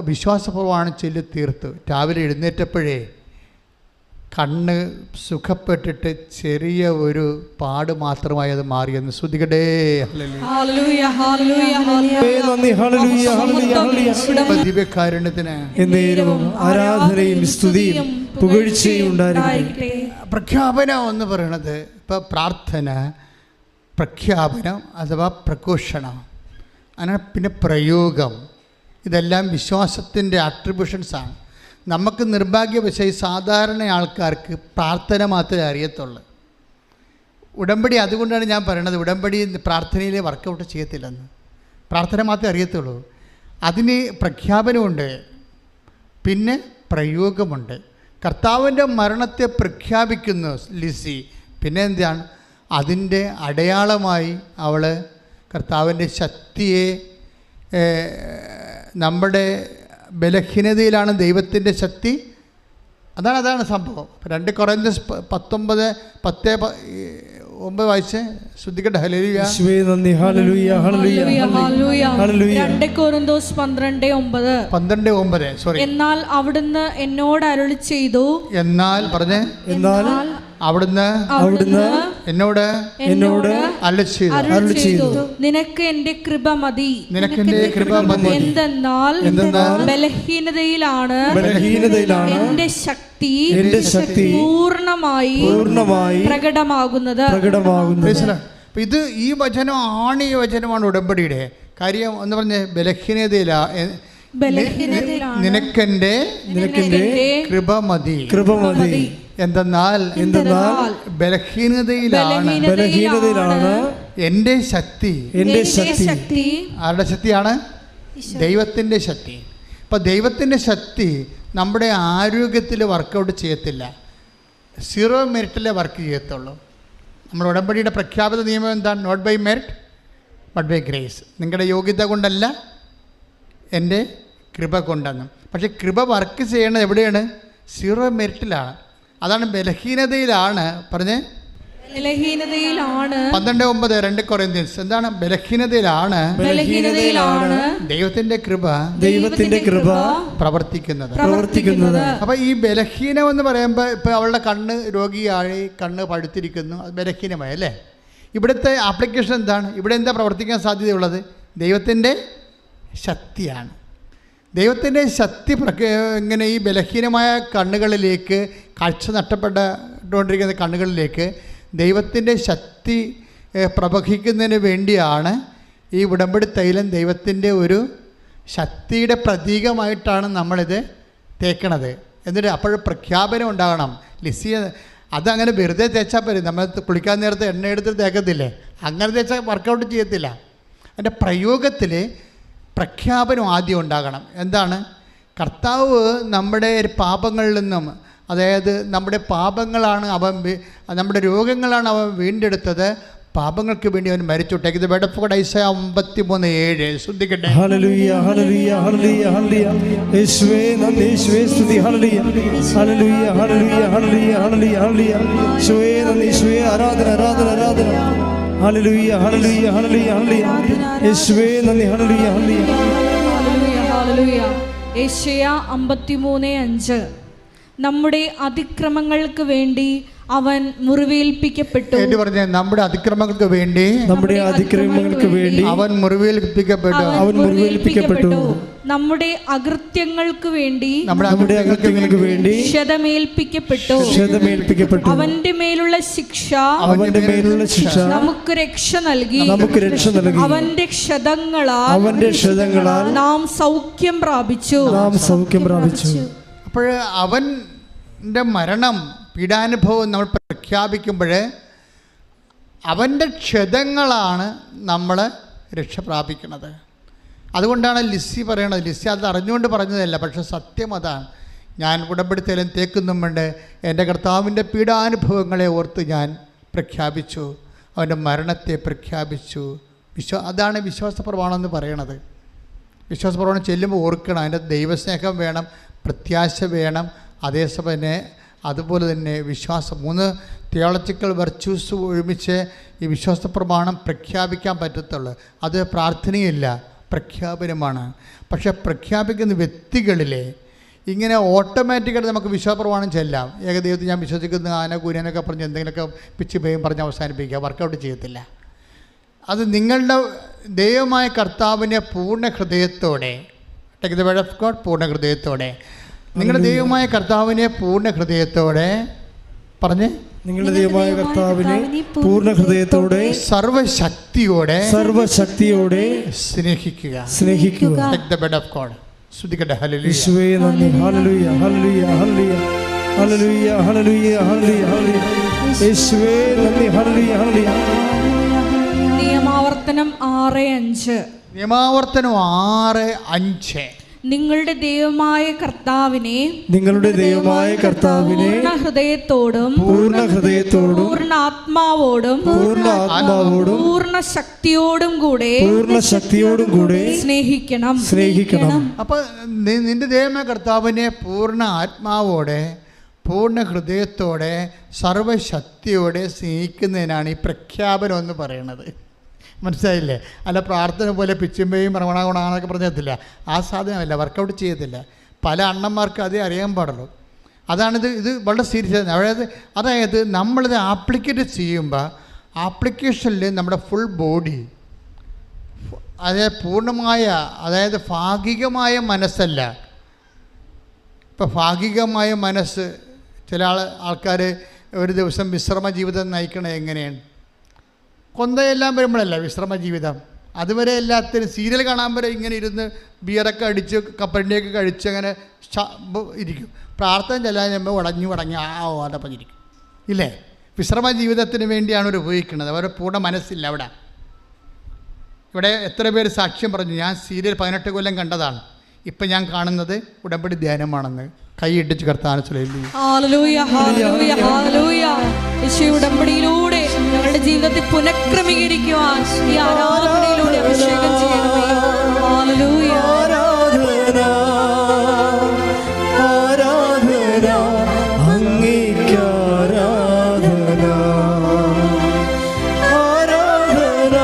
വിശ്വാസപ്രമാണം ചൊല്ലി തീർത്തു. രാവിലെ എഴുന്നേറ്റപ്പോഴേ കണ്ണ് സുഖപ്പെട്ടിട്ട് ചെറിയ ഒരു പാട് മാത്രമായി അത് മാറിയെന്ന് ശ്രുതികടേ. ദിവ്യകാരുണ്യത്തിന് ആരാധനയും സ്തുതിയും പുകഴ്ചയും ഉണ്ടായിരിക്കട്ടെ. പ്രഖ്യാപനം എന്ന് പറയണത് ഇപ്പം പ്രാർത്ഥന, പ്രഖ്യാപനം അഥവാ പ്രഘോഷണം, അങ്ങനെ പിന്നെ പ്രയോഗം, ഇതെല്ലാം വിശ്വാസത്തിൻ്റെ അട്രിബ്യൂഷൻസാണ്. നമുക്ക് നിർഭാഗ്യവശായി സാധാരണ ആൾക്കാർക്ക് പ്രാർത്ഥന മാത്രമേ അറിയത്തുള്ളൂ. ഉടമ്പടി, അതുകൊണ്ടാണ് ഞാൻ പറയണത് ഉടമ്പടി പ്രാർത്ഥനയിൽ വർക്കൗട്ട് ചെയ്യത്തില്ലെന്ന്. പ്രാർത്ഥന മാത്രമേ അറിയത്തുള്ളൂ. അതിന് പ്രഖ്യാപനമുണ്ട്, പിന്നെ പ്രയോഗമുണ്ട്. കർത്താവിൻ്റെ മരണത്തെ പ്രഖ്യാപിക്കുന്നു ലിസി. പിന്നെ എന്താണ് അതിൻ്റെ അടയാളമായി അവൾ കർത്താവിൻ്റെ ശക്തിയെ, നമ്മുടെ ബലഹീനതയിലാണ് ദൈവത്തിൻ്റെ ശക്തി. അതാണ് സംഭവം. 2 കൊറിന്ത്യസ് 19:10-9 വായിച്ച് ശ്രദ്ധിക്കട്ടെ. ഹല്ലേലൂയ. യേശുവേ നന്ദി. ഹല്ലേലൂയ ഹല്ലേലൂയ ഹല്ലേലൂയ. 2 കൊരിന്തോസ് 12:9. സോറി. എന്നാൽ അവിടുന്ന് എന്നോട് അരുളി ചെയ്തു. എന്നാൽ പറഞ്ഞേ. എന്നാൽ അവിടുന്ന് എന്നോട് അരുളി ചെയ്തു. നിനക്ക് എന്റെ കൃപ മതി. എന്തെന്നാൽ ബലഹീനതയിലാണ് എന്റെ ശക്തി പൂർണ്ണമായി പ്രകടമാകുന്നത്. ഇത് ഈ വചനമാണ്, ഈ വചനമാണ് ഉടമ്പടിയുടെ കാര്യം എന്ന് പറഞ്ഞ് ബലഹീനതയിലാണ് നിനക്കെന്റെ കൃപ മതി. എന്തെന്നാൽ ബലഹീനതയിലാണ് എൻ്റെ ശക്തി. ആരുടെ ശക്തിയാണ്? ദൈവത്തിൻ്റെ ശക്തി. അപ്പം ദൈവത്തിൻ്റെ ശക്തി നമ്മുടെ ആരോഗ്യത്തിൽ വർക്കൗട്ട് ചെയ്യത്തില്ല, 0 മെറിറ്റിലെ വർക്ക് ചെയ്യത്തുള്ളൂ. നമ്മുടെ ഉടമ്പടിയുടെ പ്രഖ്യാപിത നിയമം എന്താണ്? Not by merit but by grace. നിങ്ങളുടെ യോഗ്യത കൊണ്ടല്ല, എൻ്റെ കൃപ കൊണ്ടെന്ന്. പക്ഷേ കൃപ വർക്ക് ചെയ്യണത് എവിടെയാണ്? 0 മെറിറ്റിലാണ്. അതാണ് ബലഹീനതയിലാണ്. പറഞ്ഞേ. 12:9 2 കൊറിന്ത്യൻസ്. എന്താണ്? ബലഹീനതയിലാണ് ദൈവത്തിന്റെ കൃപ പ്രവർത്തിക്കുന്നത്. അപ്പൊ ഈ ബലഹീനം എന്ന് പറയുമ്പോൾ ഇപ്പൊ അവളുടെ കണ്ണ് രോഗിയായി, കണ്ണ് പഴുത്തിരിക്കുന്നു, അത് ബലഹീനമായി അല്ലേ? ഇവിടുത്തെ ആപ്ലിക്കേഷൻ എന്താണ്? ഇവിടെ എന്താ പ്രവർത്തിക്കാൻ സാധ്യതയുള്ളത്? ദൈവത്തിൻ്റെ ശക്തിയാണ്. ദൈവത്തിൻ്റെ ശക്തി ഇങ്ങനെ ഈ ബലഹീനമായ കണ്ണുകളിലേക്ക്, കാഴ്ച നഷ്ടപ്പെട്ടുകൊണ്ടിരിക്കുന്ന കണ്ണുകളിലേക്ക് ദൈവത്തിൻ്റെ ശക്തി പ്രവഹിക്കുന്നതിന് വേണ്ടിയാണ് ഈ ഉടമ്പടി തൈലം ദൈവത്തിൻ്റെ ഒരു ശക്തിയുടെ പ്രതീകമായിട്ടാണ് നമ്മളിത് തേക്കണത്. എന്നിട്ട് അപ്പോൾ പ്രഖ്യാപനം ഉണ്ടാകണം. ലിസി അതങ്ങനെ വെറുതെ തേച്ചാൽ പോലും, നമ്മൾ കുളിക്കാൻ നേരത്തെ എണ്ണ എടുത്ത് തേക്കത്തില്ലേ, അങ്ങനെ തേച്ചാൽ വർക്കൗട്ട് ചെയ്യത്തില്ല. അതിൻ്റെ പ്രയോഗത്തിൽ പ്രഖ്യാപനം ആദ്യം ഉണ്ടാകണം. എന്താണ്? കർത്താവ് നമ്മുടെ പാപങ്ങളിൽ നിന്നും, അതായത് നമ്മുടെ പാപങ്ങളാണ് അവൻ, നമ്മുടെ രോഗങ്ങളാണ് അവൻ വീണ്ടെടുത്തത്, പാപങ്ങൾക്ക് വേണ്ടി അവൻ മരിച്ചു. Take the word of God, Isaiah 53:7. ശ്രദ്ധിക്കട്ടെ. ഹല്ലേലൂയ ഹല്ലേലൂയ ഹല്ലേലൂയ ഹല്ലേലൂയ. യേശുവേ നന്ദി, യേശുവേ സ്തുതി. ഹല്ലേലൂയ ഹല്ലേലൂയ ഹല്ലേലൂയ ഹല്ലേലൂയ ഹല്ലേലൂയ ഹല്ലേലൂയ. യേശുവേ നന്ദി, യേശുവേ ആരാധന ആരാധന ആരാധന. ഹല്ലേലൂയ ഹല്ലേലൂയ ഹല്ലേലൂയ ഹല്ലേലൂയ. യേശുവേ നന്ദി. ഹല്ലേലൂയ ഹല്ലേലൂയ ഹല്ലേലൂയ. യേശയ്യ 53:5. നമ്മുടെ അതിക്രമങ്ങൾക്ക് വേണ്ടി അവൻ മുറിവേൽപ്പിക്കപ്പെട്ടു. നമ്മുടെ അതിക്രമങ്ങൾക്ക് വേണ്ടി അവൻ മുറിവേൽപ്പിക്കപ്പെട്ടു. നമ്മുടെ അകൃത്യങ്ങൾക്ക് വേണ്ടി ക്ഷതമേൽപ്പിക്കപ്പെട്ടു. അവന്റെ മേലുള്ള ശിക്ഷ നമുക്ക് രക്ഷ നൽകി. അവന്റെ ക്ഷതങ്ങളാൽ നാം സൗഖ്യം പ്രാപിച്ചു. അപ്പോൾ അവൻ്റെ മരണം, പീഡാനുഭവം നമ്മൾ പ്രഖ്യാപിക്കുമ്പോൾ അവൻ്റെ ക്ഷതങ്ങളാണ് നമ്മൾ രക്ഷ പ്രാപിക്കുന്നത്. അതുകൊണ്ടാണ് ലിസി പറയണത്. ലിസി അത് അറിഞ്ഞുകൊണ്ട് പറഞ്ഞതല്ല, പക്ഷെ സത്യം അതാണ്. ഞാൻ ഉടമ്പടിത്തേലും തേക്കുന്നും വേണ്ട എൻ്റെ കർത്താവിൻ്റെ പീഡാനുഭവങ്ങളെ ഓർത്ത് ഞാൻ പ്രഖ്യാപിച്ചു, അവൻ്റെ മരണത്തെ പ്രഖ്യാപിച്ചു. അതാണ് വിശ്വാസപ്രമാണം എന്ന് പറയണത്. വിശ്വാസപ്രമാണം ചെല്ലുമ്പോൾ ഓർക്കണം, അതിൻ്റെ ദൈവസ്നേഹം വേണം, പ്രത്യാശ വേണം, അതേസമയം തന്നെ അതുപോലെ തന്നെ വിശ്വാസം. 3 തിയോളജിക്കൽ വെർച്യൂസ് ഒരുമിച്ച് ഈ വിശ്വാസ പ്രമാണം പ്രഖ്യാപിക്കാൻ പറ്റത്തുള്ളൂ. അത് പ്രാർത്ഥനയില്ല, പ്രഖ്യാപനമാണ്. പക്ഷെ പ്രഖ്യാപിക്കുന്ന വ്യക്തികളിലെ ഇങ്ങനെ ഓട്ടോമാറ്റിക്കായിട്ട് നമുക്ക് വിശ്വാസപ്രമാണം ചെല്ലാം. ഏകദൈവത്തിൽ ഞാൻ വിശ്വസിക്കുന്ന ആന കൂനൊക്കെ പറഞ്ഞ് എന്തെങ്കിലുമൊക്കെ പിച്ച് പേയും പറഞ്ഞ് അവസാനിപ്പിക്കുക, വർക്കൗട്ട് ചെയ്യത്തില്ല. അത് നിങ്ങളുടെ ദൈവമായ കർത്താവിനെ പൂർണ്ണ ഹൃദയത്തോടെ, take the word of God, പൂർണ്ണ ഹൃദയത്തോടെ, നിങ്ങളുടെ ദൈവമായ കർത്താവിനെ പൂർണ്ണ ഹൃദയത്തോടെ പറഞ്ഞ്, നിങ്ങളുടെ ദൈവമായ കർത്താവിനെ പൂർണ്ണ ഹൃദയത്തോടെ സർവശക്തിയോടെ സ്നേഹിക്കുക. Take the word of God. സ്തുതിക്കട്ടെ. ഹല്ലേലൂയ. യേശുവേ നന്ദി. ഹല്ലേലൂയ ഹല്ലേലൂയ ഹല്ലേലൂയ ഹല്ലേലൂയ ഹല്ലേലൂയ ഹല്ലേലൂയ. യേശുവേ നന്ദി. ഹല്ലേലൂയ ഹല്ലേലൂയ. നിയമാവർത്തനം 6:5. നിയമാവർത്തനം 6:5. നിങ്ങളുടെ ദൈവമായ കർത്താവിനെ പൂർണ്ണ ഹൃദയത്തോടും പൂർണ്ണ ആത്മാവോടും പൂർണ്ണ ശക്തിയോടും കൂടെ സ്നേഹിക്കണം. അപ്പൊ നിന്റെ ദൈവമായ കർത്താവിനെ പൂർണ്ണ ആത്മാവോടെ പൂർണ്ണ ഹൃദയത്തോടെ സർവശക്തിയോടെ സ്നേഹിക്കുന്നതിനാണ് ഈ പ്രഖ്യാപനം എന്ന് പറയുന്നത്. മനസ്സിലായില്ലേ? അല്ല പ്രാർത്ഥന പോലെ പിച്ചുമ്പയും പ്രവണഗുണാന്നൊക്കെ പറഞ്ഞത്തില്ല. ആ സാധനമല്ല, വർക്കൗട്ട് ചെയ്യത്തില്ല. പല അണ്ണന്മാർക്ക് അതേ അറിയാൻ പാടുള്ളൂ. ഇത് വളരെ സീരിയസ്. അതായത് നമ്മളിത് ആപ്ലിക്കേറ്റ് ചെയ്യുമ്പോൾ ആപ്ലിക്കേഷനിൽ നമ്മുടെ ഫുൾ ബോഡി, അതായത് പൂർണ്ണമായ, അതായത് ഭാഗികമായ മനസ്സല്ല. ഇപ്പോൾ ഭാഗികമായ മനസ്സ്, ചില ആൾക്കാർ ഒരു ദിവസം വിശ്രമ ജീവിതം നയിക്കണത് എങ്ങനെയാണ്? കൊന്തയെല്ലാം വരുമ്പോഴല്ല വിശ്രമ ജീവിതം. അതുവരെ എല്ലാത്തിനും സീരിയൽ കാണാൻ വരെ ഇങ്ങനെ ഇരുന്ന് ബിയറൊക്കെ അടിച്ച് കപ്പലിൻ്റെയൊക്കെ കഴിച്ച് അങ്ങനെ ഇരിക്കും. പ്രാർത്ഥന ചെല്ലാൻ ചെല്ലുമ്പോൾ ഉടഞ്ഞ് അതപ്പഞ്ഞിരിക്കും. ഇല്ലേ? വിശ്രമ ജീവിതത്തിന് വേണ്ടിയാണ് അവർ ഉപയോഗിക്കുന്നത്. അവരുടെ പൂർണ്ണ മനസ്സില്ല അവിടെ. ഇവിടെ എത്ര പേര് സാക്ഷ്യം പറഞ്ഞു, ഞാൻ സീരിയൽ 18 കൊല്ലം കണ്ടതാണ്, ഇപ്പം ഞാൻ കാണുന്നത് ഉടമ്പടി ധ്യാനമാണെന്ന്. കൈയിട്ടിച്ച് കർത്താവിനെ സ്തുതിക്കുന്നു. ഹല്ലേലൂയ ഹല്ലേലൂയ ഹല്ലേലൂയ. യേശുവേ ഉടമ്പടിയിലൂടെ ഞങ്ങളുടെ ജീവിതത്തെ പുനഃക്രമീകരിക്കുവാൻ ഈ ആരാധനയിലൂടെ അഭിഷേകം ചെയ്യണമേ. ഹല്ലേലൂയ. ആരാധന ആരാധന അങ്ങേക്ക് ആരാധന ആരാധന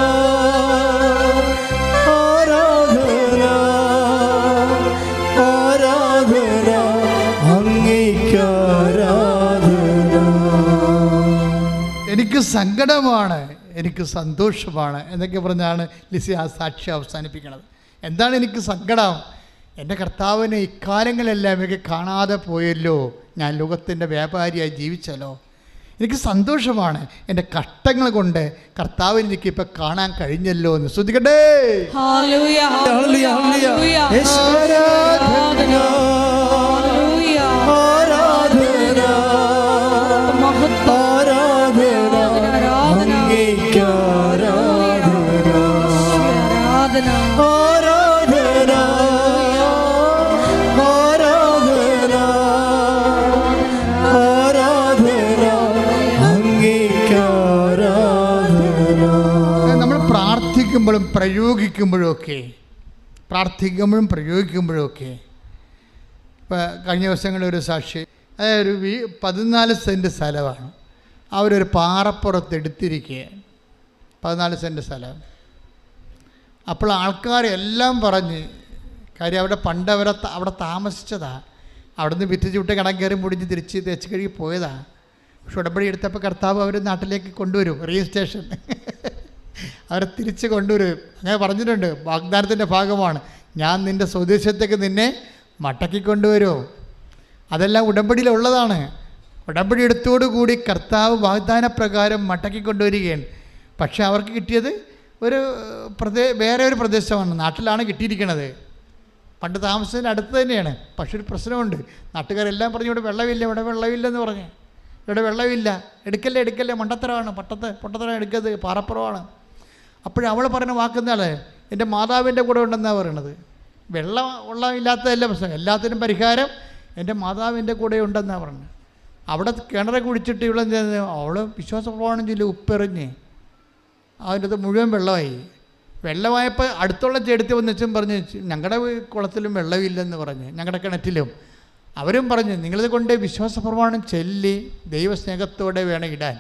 ആരാധന ആരാധന അങ്ങേക്ക് ആരാധന. എനിക്ക് സങ്കടമാണ്, എനിക്ക് സന്തോഷമാണ് എന്നൊക്കെ പറഞ്ഞാണ് ലിസി ആ സാക്ഷ്യം അവസാനിപ്പിക്കുന്നത്. എന്താണ് എനിക്ക് സങ്കടം? എൻ്റെ കർത്താവിനെ ഇക്കാലങ്ങളെല്ലാം എനിക്ക് കാണാതെ പോയല്ലോ, ഞാൻ ലോകത്തിൻ്റെ വ്യാപാരിയായി ജീവിച്ചല്ലോ. എനിക്ക് സന്തോഷമാണ്, എൻ്റെ കഷ്ടങ്ങൾ കൊണ്ട് കർത്താവിനെ എനിക്ക് ഇപ്പം കാണാൻ കഴിഞ്ഞല്ലോ എന്ന്. ശ്രദ്ധിക്കട്ടെ. ഹല്ലേലൂയ ഹല്ലേലൂയ ഹല്ലേലൂയ. ആരാധന ആരാധന നമ്മൾ പ്രാർത്ഥിക്കുമ്പോഴും പ്രയോഗിക്കുമ്പോഴൊക്കെ ഇപ്പോൾ കഴിഞ്ഞ ദിവസങ്ങളിൽ ഒരു സാക്ഷി, അതായത് ഒരു 14 സെൻറ്റ് സ്ഥലമാണ്, അവരൊരു പാറപ്പുറത്ത് എടുത്തിരിക്കുകയാണ്. 14 സെൻറ്റ് സ്ഥലം. അപ്പോൾ ആൾക്കാരെല്ലാം പറഞ്ഞ്, കാര്യം അവിടെ പണ്ട് അവിടെ താമസിച്ചതാണ്, അവിടെ നിന്ന് വിറ്റ് ചുട്ട് കടം കയറി മുടിഞ്ഞ് തിരിച്ച് തേച്ച് കഴുകി പോയതാണ്. പക്ഷെ ഉടമ്പടി എടുത്തപ്പോൾ കർത്താവ് അവർ നാട്ടിലേക്ക് കൊണ്ടുവരും, രജിസ്ട്രേഷൻ അവരെ തിരിച്ച് കൊണ്ടുവരും. അങ്ങനെ പറഞ്ഞിട്ടുണ്ട്, വാഗ്ദാനത്തിൻ്റെ ഭാഗമാണ്, ഞാൻ നിൻ്റെ സ്വദേശത്തേക്ക് നിന്നെ മടക്കി കൊണ്ടുവരും. അതെല്ലാം ഉടമ്പടിയിലുള്ളതാണ്. ഉടമ്പടി എടുത്തോടുകൂടി കർത്താവ് വാഗ്ദാനപ്രകാരം മടക്കി കൊണ്ടുവരികയാണ്. പക്ഷേ അവർക്ക് കിട്ടിയത് വേറെ ഒരു പ്രദേശമാണ്, നാട്ടിലാണ് കിട്ടിയിരിക്കുന്നത്. പണ്ട് താമസത്തിന് അടുത്ത് തന്നെയാണ്. പക്ഷെ ഒരു പ്രശ്നമുണ്ട്, നാട്ടുകാരെല്ലാം പറഞ്ഞു ഇവിടെ വെള്ളമില്ലെന്ന് പറഞ്ഞു. ഇവിടെ വെള്ളമില്ല, എടുക്കല്ലേ, മണ്ടത്തരമാണ്, പൊട്ടത്തരം എടുക്കരുത്, പാറപ്പുറമാണ്. അപ്പോഴവൾ പറഞ്ഞ വാക്കുന്നാളെ എൻ്റെ മാതാവിൻ്റെ കൂടെ ഉണ്ടെന്നാണ് പറയണത്. വെള്ളം ഇല്ലാത്തതല്ല പ്രശ്നം, എല്ലാത്തിനും പരിഹാരം എൻ്റെ മാതാവിൻ്റെ കൂടെ ഉണ്ടെന്നാണ് പറഞ്ഞത്. അവിടെ കിണറെ കുടിച്ചിട്ട് ഇവിടെ അവൾ വിശ്വാസപ്രമാണം ചൊല്ലി ഉപ്പെറിഞ്ഞ് അതിൻ്റെ മുഴുവൻ വെള്ളമായപ്പോൾ അടുത്തുള്ള ചെടുത്ത് വന്നിച്ചും പറഞ്ഞ് ഞങ്ങളുടെ കുളത്തിലും വെള്ളമില്ലെന്ന് പറഞ്ഞ്, ഞങ്ങളുടെ കിണറ്റിലും. അവരും പറഞ്ഞു നിങ്ങളിത് കൊണ്ട് വിശ്വാസപ്രമാണം ചൊല്ലി ദൈവസ്നേഹത്തോടെ വേണം ഇടാൻ.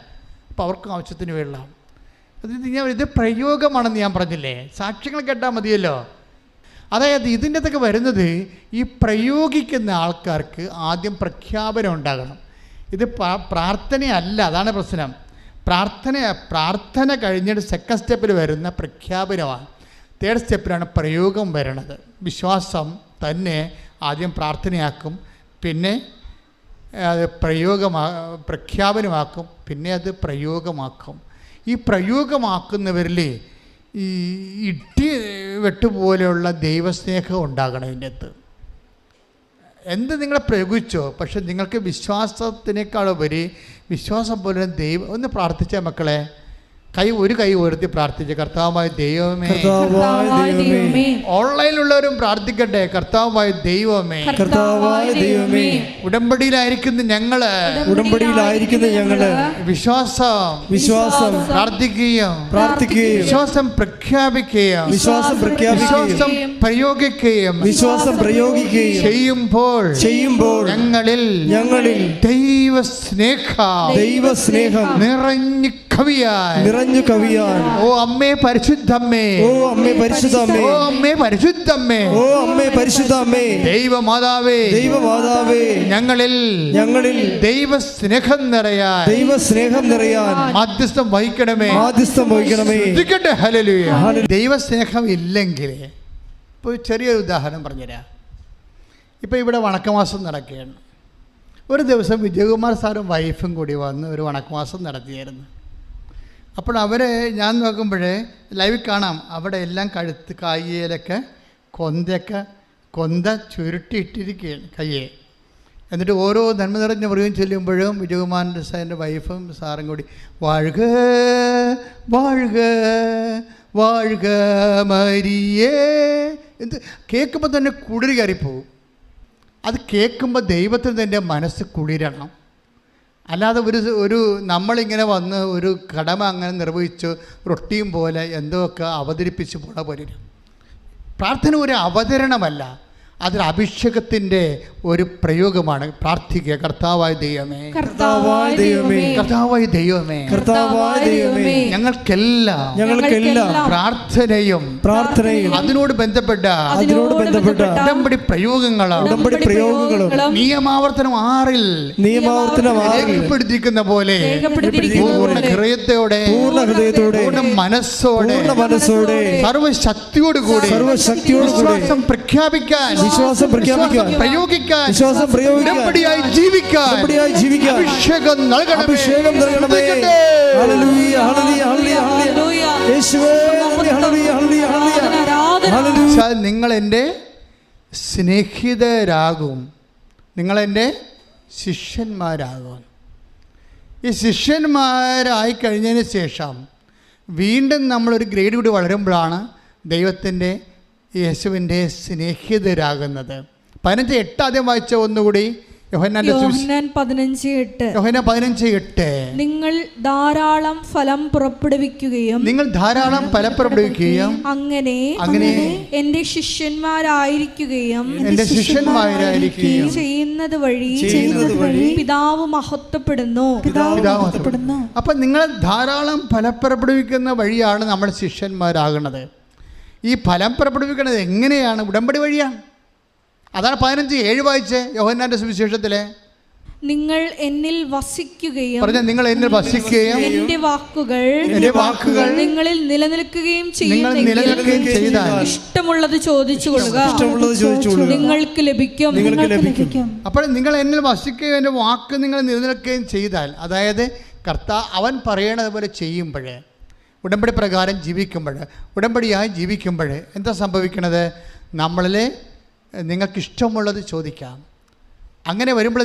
അപ്പോൾ അവർക്കും ആവശ്യത്തിന് വെള്ളം. ഇത് പ്രയോഗമാണെന്ന് ഞാൻ പറഞ്ഞില്ലേ, സാക്ഷ്യങ്ങൾ കേട്ടാൽ മതിയല്ലോ. അതായത് ഇതിൻ്റെ അകത്തൊക്കെ വരുന്നത് ഈ പ്രയോഗിക്കുന്ന ആൾക്കാർക്ക് ആദ്യം പ്രഖ്യാപനം ഉണ്ടാകണം. ഇത് പ്രാർത്ഥനയല്ല, അതാണ് പ്രശ്നം. പ്രാർത്ഥന കഴിഞ്ഞിട്ട് സെക്കൻഡ് സ്റ്റെപ്പിൽ വരുന്ന പ്രഖ്യാപനമാണ്. തേർഡ് സ്റ്റെപ്പിലാണ് പ്രയോഗം വരണത്. വിശ്വാസം തന്നെ ആദ്യം പ്രാർത്ഥനയാക്കും, പിന്നെ അത് പ്രഖ്യാപനമാക്കും, പിന്നെ അത് പ്രയോഗമാക്കും. ഈ പ്രയോഗമാക്കുന്നവരിൽ ഈ ഇട്ടി വെട്ടുപോലെയുള്ള ദൈവസ്നേഹം ഉണ്ടാകണം ഇതിൻ്റെ അകത്ത്. എന്ത് നിങ്ങൾ പ്രയോഗിച്ചോ, പക്ഷെ നിങ്ങൾക്ക് വിശ്വാസത്തിനേക്കാളുപരി വിശ്വാസം പോലെ ദൈവം ഒന്ന് പ്രാർത്ഥിച്ച മക്കളെ, ഒരു കൈ ഉയർത്തി പ്രാർത്ഥിച്ച് കർത്താവായ ദൈവമേ. ഓൺലൈനിലുള്ളവരും പ്രാർത്ഥിക്കട്ടെ, കർത്താവായ ദൈവമേ. ഉടമ്പടിയിലായിരിക്കുന്ന ഞങ്ങള് വിശ്വാസം പ്രാർത്ഥിക്കുകയും വിശ്വാസം പ്രഖ്യാപിക്കുകയും വിശ്വാസം പ്രയോഗിക്കുകയും ചെയ്യുമ്പോൾ ഞങ്ങളിൽ ദൈവസ്നേഹം നിറഞ്ഞു കവിയാൻ. ഓ അമ്മേ പരിശുദ്ധമ്മേ, ദൈവമാതാവേ, ഞങ്ങളിൽ ദൈവസ്നേഹം നിറയാൻ മാധ്യസ്ഥം വഹിക്കണമേ. ഹല്ലേലൂയ. ദൈവസ്നേഹം ഇല്ലെങ്കിൽ, ഇപ്പോൾ ചെറിയൊരു ഉദാഹരണം പറഞ്ഞുതരാം. ഇപ്പോൾ ഇവിടെ വണക്കമാസം നടക്കുകയാണ്. ഒരു ദിവസം വിജയകുമാർ സാറും വൈഫും കൂടി വന്ന് ഒരു വണക്കമാസം നടത്തിയായിരുന്നു. അപ്പോൾ അവരെ ഞാൻ നോക്കുമ്പോഴേ ലൈവിൽ കാണാം, അവിടെ എല്ലാം കഴുത്ത് കയ്യിലൊക്കെ കൊന്ത ചുരുട്ടിയിട്ടിരിക്കുകയാണ് കയ്യെ. എന്നിട്ട് ഓരോ നന്മ നിറഞ്ഞ മൃഗം ചെല്ലുമ്പോഴും വിജയകുമാറിൻ്റെ സാറിൻ്റെ വൈഫും സാറും കൂടി വാഴുക വാഴുക വാഴുക മരിയേ എന്ത് കേൾക്കുമ്പോൾ തന്നെ കുളിര് കയറിപ്പോവും. അത് കേൾക്കുമ്പോൾ ദൈവത്തിന് തന്നെ മനസ്സ് കുളിരണം. അല്ലാതെ ഒരു നമ്മളിങ്ങനെ വന്ന് ഒരു കടമ അങ്ങനെ നിർവഹിച്ച് റൊട്ടിയും പോലെ എന്തൊക്കെ അവതരിപ്പിച്ച് പോണ പോലെ. പ്രാർത്ഥന ഒരു അവതരണമല്ല, അതൊരു അഭിഷേകത്തിൻ്റെ ഒരു പ്രയോഗമാണ്. പ്രാർത്ഥിക്കുക, കർത്താവായ ദൈവമേ, കർത്താവായ ദൈവമേ, ഞങ്ങൾക്കെല്ലാം പ്രാർത്ഥനയും അതിനോട് ബന്ധപ്പെട്ട ഉടമ്പടി പ്രയോഗങ്ങളും നിയമാവർത്തനം 6 രേഖപ്പെടുത്തിക്കുന്ന പോലെ പൂർണ്ണ ഹൃദയത്തോടെ പൂർണ്ണ മനസ്സോടെ സർവശക്തിയോടുകൂടി വിശ്വാസം പ്രഖ്യാപിക്കാൻ പ്രയോഗിക്കാൻ ഉടമ്പടിയായി ജീവിക്കാൻ അഭിഷേകം നൽകണമേ. നിങ്ങൾ എൻ്റെ സ്നേഹിതരാകും, നിങ്ങളെൻ്റെ ശിഷ്യന്മാരാകും. ഈ ശിഷ്യന്മാരായി കഴിഞ്ഞതിന് ശേഷം വീണ്ടും നമ്മളൊരു ഗ്രേഡ് കൂടി വളരുമ്പോഴാണ് ദൈവത്തിൻ്റെ യേശുവിൻ്റെ സ്നേഹിതരാകുന്നത്. 15:8 ആദ്യം വായിച്ച ഒന്നുകൂടി. യോഹന്നാൻ 15:8 നിങ്ങൾ ധാരാളം ഫലം പുറപ്പെടുവിക്കുകയും അങ്ങനെ എന്റെ ശിഷ്യന്മാരായിരിക്കുകയും ചെയ്യുന്നത് വഴി പിതാവ് മഹത്വപ്പെടുന്നു. അപ്പൊ നിങ്ങൾ ധാരാളം ഫലം പുറപ്പെടുവിക്കുന്ന വഴിയാണ് നമ്മൾ ശിഷ്യന്മാരാകുന്നത്. ഈ ഫലം പുറപ്പെടുവിക്കുന്നത് എങ്ങനെയാണ്? ഉടമ്പടി വഴിയാണ്. അതാണ് 15:7 വായിച്ചേ യോഹന്നാന്റെ സുവിശേഷത്തിലെ. നിങ്ങൾ എന്നിൽ വസിക്കുകയും നിങ്ങൾ എന്നിൽ വസിക്കുകയും എന്റെ വാക്കുകൾ നിങ്ങളിൽ നിലനിൽക്കുകയും ചെയ്താൽ ഇഷ്ടമുള്ളത് ചോദിച്ചു കൊള്ളുക, നിങ്ങൾക്ക് ലഭിക്കും. അപ്പോൾ നിങ്ങൾ എന്നിൽ വസിക്കുകയും എൻ്റെ വാക്ക് നിങ്ങൾ നിലനിൽക്കുകയും ചെയ്താൽ, അതായത് അവൻ പറയണത് പോലെ ചെയ്യുമ്പോഴേ, ഉടമ്പടി പ്രകാരം ഉടമ്പടിയായി ജീവിക്കുമ്പോൾ എന്താ സംഭവിക്കണത്? നമ്മളിൽ നിങ്ങൾക്കിഷ്ടമുള്ളത് ചോദിക്കാം. അങ്ങനെ വരുമ്പോൾ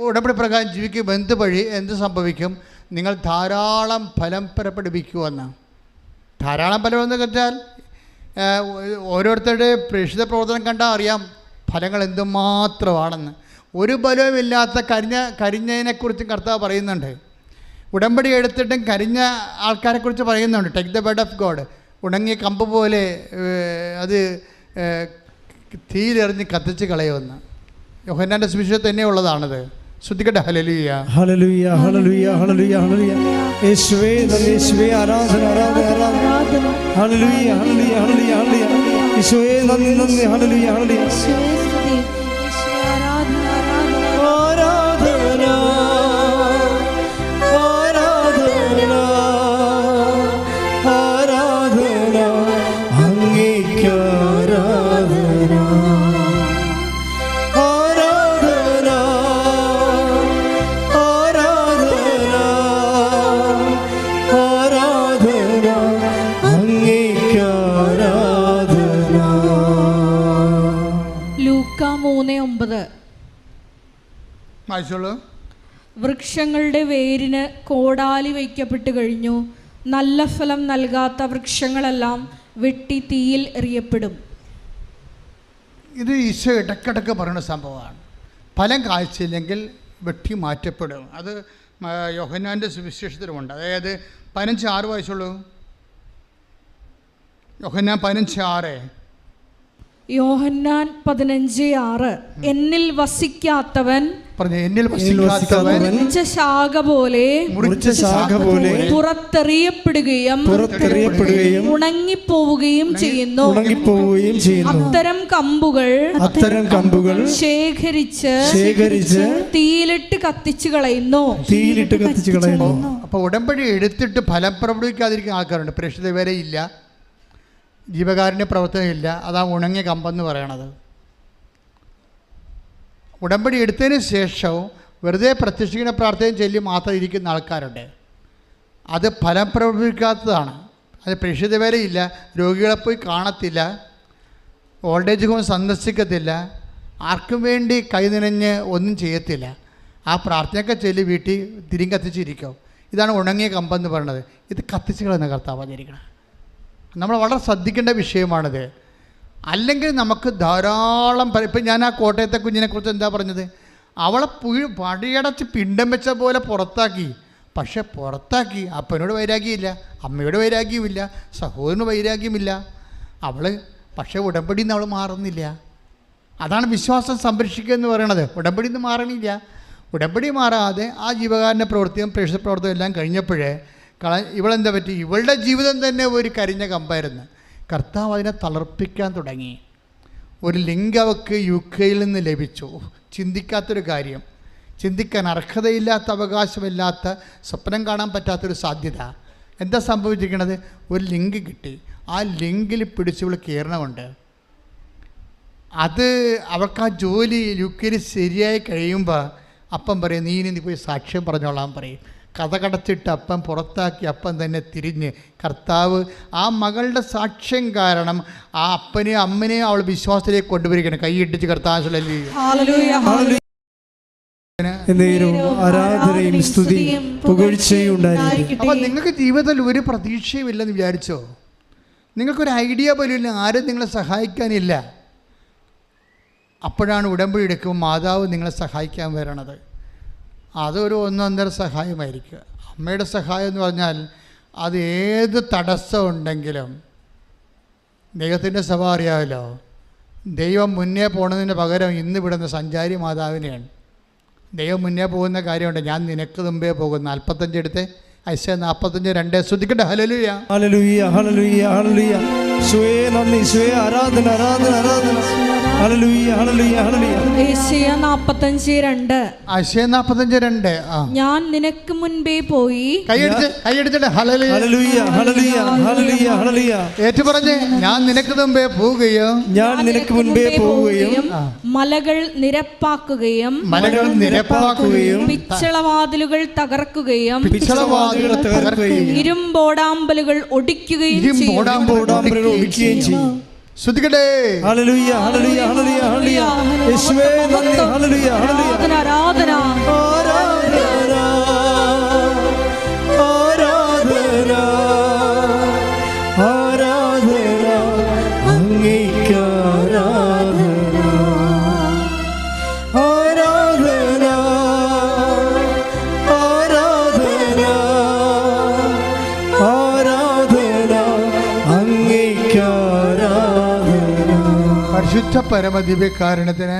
ഉടമ്പടി പ്രകാരം ജീവിക്കുമ്പോൾ എന്ത് സംഭവിക്കും? നിങ്ങൾ ധാരാളം ഫലം പുറപ്പെടുവിക്കുമെന്ന്. ധാരാളം ഫലം എന്ന് വെച്ചാൽ ഓരോരുത്തരുടെ പ്രേക്ഷിത പ്രവർത്തനം കണ്ടാൽ അറിയാം ഫലങ്ങൾ എന്തുമാത്രമാണെന്ന്. ഒരു ഫലവുമില്ലാത്ത കരിഞ്ഞതിനെക്കുറിച്ചും കർത്താവ് പറയുന്നുണ്ട്. ഉടമ്പടി എടുത്തിട്ടും കരിഞ്ഞ ആൾക്കാരെക്കുറിച്ച് പറയുന്നുണ്ട്. Take the bed of God. ഉണങ്ങിയ കമ്പ് പോലെ അത് തീയിലെറിഞ്ഞ് കത്തിച്ച് കളയുമെന്ന് യോഹന്നാന്റെ സുവിശേഷത്തിൽ തന്നെ ഉള്ളതാണത്. ശ്രദ്ധിക്കട്ടെ. ഹല്ലേലൂയ, ഹല്ലേലൂയ, ഹല്ലേലൂയ, ഹല്ലേലൂയ, ഹല്ലേലൂയ. യേശുവേ നന്ദി, യേശുവേ ആരാധന, ആരാധന, ആരാധന. ഹല്ലേലൂയ, ഹല്ലേലൂയ, ഹല്ലേലൂയ, ഹല്ലേലൂയ. ഈശോയെ നന്ദി നന്ദി. ഹല്ലേലൂയ ഹല്ലേലൂയ. യേശുവേ സ്തുതി. യേശുവേ ആരാധന ആരാധന. ആരാധന ആരാധന ആരാധന അങ്ങേക്ക് ആരാധന. ആരാധന ആരാധന ആരാധന അങ്ങേക്ക് ആരാധന. ലൂക്ക 3:9. വായിച്ചോളൂ. വൃക്ഷങ്ങളുടെ വേരിന് കോടാലി വയ്ക്കപ്പെട്ട് കഴിഞ്ഞു. നല്ല ഫലം നൽകാത്ത വൃക്ഷങ്ങളെല്ലാം വെട്ടി തീയിൽ എറിയപ്പെടും. ഇത് ഈശോ ഇടയ്ക്കിടയ്ക്ക് പറയുന്ന സംഭവമാണ്. ഫലം കാഴ്ചയില്ലെങ്കിൽ വെട്ടി മാറ്റപ്പെടും. അത് യോഹന്നാൻ്റെ സുവിശേഷത്തിലുമുണ്ട്. അതായത് 15:6 വായിച്ചോളൂ. യോഹന്നാൻ 15:6. യോഹന്നാൻ 15:6. എന്നിൽ വസിക്കാത്തവൻ പറഞ്ഞു, എന്നിൽ വസിക്കാത്തവൻ മുറിച്ച ശാഖ പോലെ പുറത്തെറിയപ്പെടുകയും ഉണങ്ങിപ്പോവുകയും ചെയ്യുന്നു. അത്തരം കമ്പുകൾ ശേഖരിച്ച് തീയിലിട്ട് കത്തിച്ചു കളയുന്നു. അപ്പോൾ ഉടമ്പടി എടുത്തിട്ട് ഫലം പ്രകടിപ്പിക്കാതിരിക്കുന്ന ആൾക്കാരുണ്ട്. പ്രേക്ഷിത വരെ ഇല്ല, ജീവകാരുണ്യ പ്രവർത്തനമില്ല. അതാ ഉണങ്ങിയ കമ്പെന്ന് പറയണത്. ഉടമ്പടി എടുത്തതിന് ശേഷവും വെറുതെ പ്രത്യക്ഷിക്കുന്ന പ്രാർത്ഥനയും ചൊല്ലി മാത്രം ഇരിക്കുന്ന ആൾക്കാരുണ്ട്. അത് ഫലം പ്രകടിപ്പിക്കാത്തതാണ്. അത് പ്രേക്ഷിത വരെയില്ല, രോഗികളെ പോയി കാണത്തില്ല, ഓൾഡേജ് ഹോം സന്ദർശിക്കത്തില്ല, ആർക്കും വേണ്ടി കൈനിനഞ്ഞ് ഒന്നും ചെയ്യത്തില്ല. ആ പ്രാർത്ഥനയൊക്കെ ചൊല്ലി വീട്ടിൽ തിരിഞ്ഞ് കത്തിച്ചിരിക്കും. ഇതാണ് ഉണങ്ങിയ കമ്പെന്ന് പറയുന്നത്. ഇത് കത്തിച്ചുകളെന്ന് കർത്താവ് പറഞ്ഞിരിക്കണം. നമ്മൾ വളരെ ശ്രദ്ധിക്കേണ്ട വിഷയമാണിത്. അല്ലെങ്കിൽ നമുക്ക് ധാരാളം ഇപ്പം ഞാൻ ആ കോട്ടയത്തെ കുഞ്ഞിനെക്കുറിച്ച് എന്താ പറഞ്ഞത്, അവളെ പടിയടച്ച് പിണ്ടം വെച്ച പോലെ പുറത്താക്കി. പക്ഷെ പുറത്താക്കി അപ്പനോട് വൈരാഗ്യമില്ല, അമ്മയോട് വൈരാഗ്യമില്ല, സഹോദരന് വൈരാഗ്യമില്ല. പക്ഷേ ഉടമ്പടിയിൽ നിന്ന് അവൾ മാറുന്നില്ല. അതാണ് വിശ്വാസം സംരക്ഷിക്കുക എന്ന് പറയണത്. ഉടമ്പടിയിൽ നിന്ന് മാറണില്ല. ഉടമ്പടി മാറാതെ ആ ജീവകാരുണ്യ പ്രവൃത്തിയും പ്രേക്ഷിത പ്രവർത്തനം എല്ലാം കഴിഞ്ഞപ്പോഴേ ഇവളെന്താ പറ്റി, ഇവളുടെ ജീവിതം തന്നെ ഒരു കരിഞ്ഞ കമ്പായിരുന്നു. കർത്താവ് അതിനെ തളർപ്പിക്കാൻ തുടങ്ങി. ഒരു ലിങ്ക് അവൾക്ക് UK നിന്ന് ലഭിച്ചു. ചിന്തിക്കാത്തൊരു കാര്യം, ചിന്തിക്കാൻ അർഹതയില്ലാത്ത, അവകാശമില്ലാത്ത, സ്വപ്നം കാണാൻ പറ്റാത്തൊരു സാധ്യത. എന്താ സംഭവിച്ചിരിക്കണത്? ഒരു ലിങ്ക് കിട്ടി. ആ ലിങ്കിൽ പിടിച്ച് ഇവൾ കയറണമുണ്ട്. അത് അവൾക്ക് ആ ജോലി UK ശരിയായി കഴിയുമ്പോൾ അപ്പം പറയും, നീ പോയി സാക്ഷ്യം പറഞ്ഞോളാൻ പറയും. കഥ കടച്ചിട്ട് അപ്പം പുറത്താക്കി അപ്പം തന്നെ തിരിഞ്ഞ് കർത്താവ് ആ മകളുടെ സാക്ഷ്യം കാരണം ആ അപ്പനെയും അമ്മനെയും അവൾ വിശ്വാസത്തിലേക്ക് കൊണ്ടുവരികയാണ്. കൈയിട്ടിച്ച് കർത്താവ് ആരാധനയും സ്തുതിയും പുകഴ്ചയും ഉണ്ടായിരിക്കും. അപ്പം നിങ്ങൾക്ക് ജീവിതത്തിൽ ഒരു പ്രതീക്ഷയും ഇല്ലെന്ന് വിചാരിച്ചോ? നിങ്ങൾക്കൊരു ഐഡിയ പോലും ഇല്ല, ആരും നിങ്ങളെ സഹായിക്കാനില്ല. അപ്പോഴാണ് ഉടമ്പടി എടുക്കുമ്പോൾ മാതാവ് നിങ്ങളെ സഹായിക്കാൻ വരണത്. അതൊരു ഒന്നൊന്നര സഹായമായിരിക്കും. അമ്മയുടെ സഹായം എന്ന് പറഞ്ഞാൽ അത് ഏത് തടസ്സം ഉണ്ടെങ്കിലും, ദൈവത്തിൻ്റെ സ്വഭാവം അറിയാമല്ലോ, ദൈവം മുന്നേ പോണതിന് പകരം ഇന്ന് വിടുന്ന സഞ്ചാരി മാതാവിനെയാണ്. ദൈവം മുന്നേ പോകുന്ന കാര്യമുണ്ട്. ഞാൻ നിനക്ക് മുമ്പേ പോകും. 45 എടുത്ത് ഐശ 45:2 ശ്രദ്ധിക്കട്ടെ. ഹല്ലേലൂയ ഹല്ലേലൂയ ഹല്ലേലൂയ ഹല്ലേലൂയ. യേശുവേ നന്ദി, യേശുവേ ആരാധന ആരാധന ആരാധന. ഹല്ലേലൂയ ഹല്ലേലൂയ ഹല്ലേലൂയ. യേശയ്യ 45:2. ഐശയ 45:2. ഞാൻ നിനക്ക് മുൻപേ പോയി. കൈയടിച്ചിട്ട് ഹല്ലേലൂയ ഹല്ലേലൂയ ഹല്ലേലൂയ ഹല്ലേലൂയ ഹല്ലേലൂയ. ഏറ്റു പറഞ്ഞ്, ഞാൻ നിനക്ക് മുമ്പേ പോവുകയും മലകൾ നിരപ്പാക്കുകയും പിച്ചളവാതിലുകൾ തകർക്കുകയും ഇരുമ്പോടാമ്പലുകൾ ഒടിക്കുകയും ചെയ്യും. ശ്രദ്ധിക്കട്ടെ. ഹല്ലേലൂയ ഹല്ലേലൂയ ഹല്ലേലൂയ ഹല്ലേലൂയ. യേശുവേ നന്ദി. ഹല്ലേലൂയ ഹല്ലേലൂയ. ആരാധന ആരാധന ആരാധന ആരാധന അങ്ങേക്ക് ആരാധന ആരാധന ആരാധന ആരാധന അങ്ങേക്ക് പരിശുദ്ധ പരമദിവ്യകാരുണ്യത്തിന്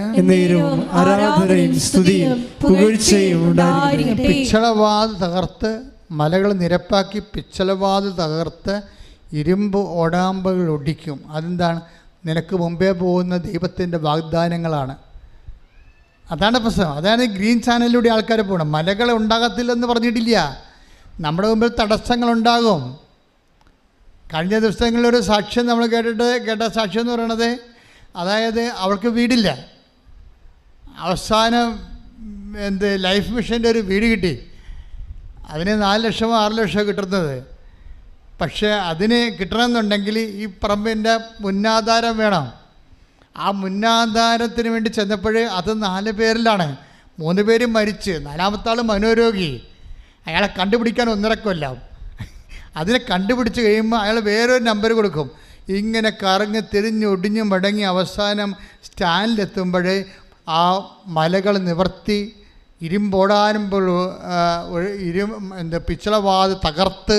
ആരാധനയും സ്തുതിയും പുകഴ്ചയും ഉണ്ടായിരിക്കട്ടെ. പിച്ചളവാത് തകർത്ത് മലകൾ നിരപ്പാക്കി പിച്ചളവാത് തകർത്ത് ഇരുമ്പ് ഓടാമ്പകൾ ഒടിക്കും. അതെന്താണ്? നിനക്ക് മുമ്പേ പോകുന്ന ദൈവത്തിൻ്റെ വാഗ്ദാനങ്ങളാണ്. അതാണ് പ്രശ്നം. അതാണ് ഗ്രീൻ ചാനലിലൂടെ ആൾക്കാർ പോകണം. മലകൾ ഉണ്ടാകത്തില്ലെന്ന് പറഞ്ഞിട്ടില്ല, നമ്മുടെ മുമ്പിൽ തടസ്സങ്ങളുണ്ടാകും. കഴിഞ്ഞ ദിവസങ്ങളിലൊരു സാക്ഷ്യം നമ്മൾ കേട്ട സാക്ഷ്യം എന്ന് പറയണത്, അതായത് അവൾക്ക് വീടില്ല. അവസാനം ലൈഫ് മിഷൻ്റെ ഒരു വീട് കിട്ടി. അതിന് 4 ലക്ഷമോ 6 ലക്ഷമോ കിട്ടുന്നത്. പക്ഷേ അതിന് കിട്ടണമെന്നുണ്ടെങ്കിൽ ഈ പറമ്പിൻ്റെ മുന്നാധാരം വേണം. ആ മുന്നാധാരത്തിന് വേണ്ടി ചെന്നപ്പോൾ അത് 4 പേരിലാണ്. 3 പേരും മരിച്ച്, 4-ാമത്തെ ആൾ മനോരോഗി. അയാളെ കണ്ടുപിടിക്കാൻ 1.5 കൊല്ലം. അതിനെ കണ്ടുപിടിച്ച് കഴിയുമ്പോൾ അയാൾ വേറൊരു നമ്പർ കൊടുക്കും. ഇങ്ങനെ കറങ്ങി തിരിഞ്ഞൊടിഞ്ഞ് മടങ്ങി അവസാനം സ്റ്റാൻഡിലെത്തുമ്പോൾ ആ മലകൾ നിവർത്തി ഇരുമ്പോടാനുമ്പോൾ പിച്ചളവാത് തകർത്ത്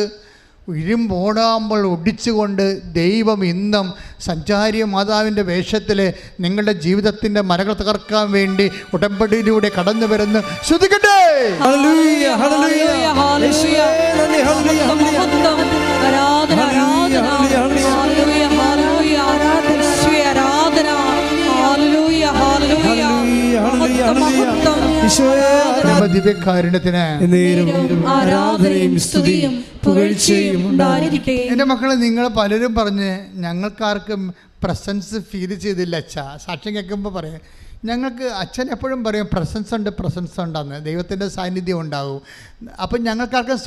ഇരുമ്പോടാകുമ്പോൾ ഒടിച്ചുകൊണ്ട് ദൈവം ഇന്നും സഞ്ചാരി മാതാവിൻ്റെ വേഷത്തിൽ നിങ്ങളുടെ ജീവിതത്തിൻ്റെ മലകൾ തകർക്കാൻ വേണ്ടി ഉടമ്പടിയിലൂടെ കടന്നു വരുന്നു. ശ്രദ്ധിക്കട്ടെ. ദിവ്യകാരുണ്യത്തിന് ആരാധനയും സ്തുതിയും പുകഴ്ചയും ഉണ്ടായിരിക്കട്ടെ. എൻ്റെ മക്കളെ, നിങ്ങൾ പലരും പറഞ്ഞ് ഞങ്ങൾക്കാർക്കും പ്രസൻസ് ഫീൽ ചെയ്തില്ല അച്ഛാ. സാക്ഷ്യം കേൾക്കുമ്പോൾ പറയാം, ഞങ്ങൾക്ക് അച്ഛൻ എപ്പോഴും പറയും പ്രസൻസ് ഉണ്ടെന്ന്, ദൈവത്തിൻ്റെ സാന്നിധ്യം ഉണ്ടാകും. അപ്പം ഞങ്ങൾക്കാർക്കും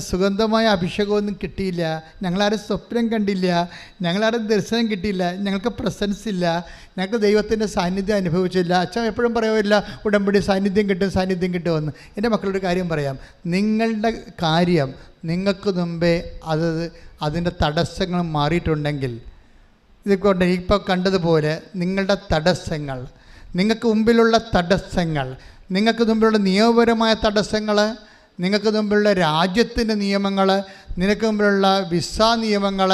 സുഗന്ധമായ അഭിഷേകമൊന്നും കിട്ടിയില്ല, ഞങ്ങളാരും സ്വപ്നം കണ്ടില്ല, ഞങ്ങളാരും ദർശനം കിട്ടിയില്ല, ഞങ്ങൾക്ക് പ്രസൻസ് ഇല്ല, ഞങ്ങൾക്ക് ദൈവത്തിൻ്റെ സാന്നിധ്യം അനുഭവിച്ചില്ല. അച്ഛൻ എപ്പോഴും പറയുമില്ല ഉടമ്പടി സാന്നിധ്യം കിട്ടുമെന്ന്. എൻ്റെ മക്കളൊരു കാര്യം പറയാം, നിങ്ങളുടെ കാര്യം നിങ്ങൾക്ക് മുമ്പേ അതിൻ്റെ തടസ്സങ്ങൾ മാറിയിട്ടുണ്ടെങ്കിൽ, ഇതുകൊണ്ട് ഇപ്പോൾ കണ്ടതുപോലെ നിങ്ങളുടെ തടസ്സങ്ങൾ, നിങ്ങൾക്ക് മുമ്പിലുള്ള തടസ്സങ്ങൾ, നിങ്ങൾക്ക് മുമ്പിലുള്ള നിയമപരമായ തടസ്സങ്ങൾ, നിങ്ങൾക്ക് മുമ്പിലുള്ള രാജ്യത്തിൻ്റെ നിയമങ്ങൾ, നിനക്ക് മുമ്പിലുള്ള വിസ നിയമങ്ങൾ,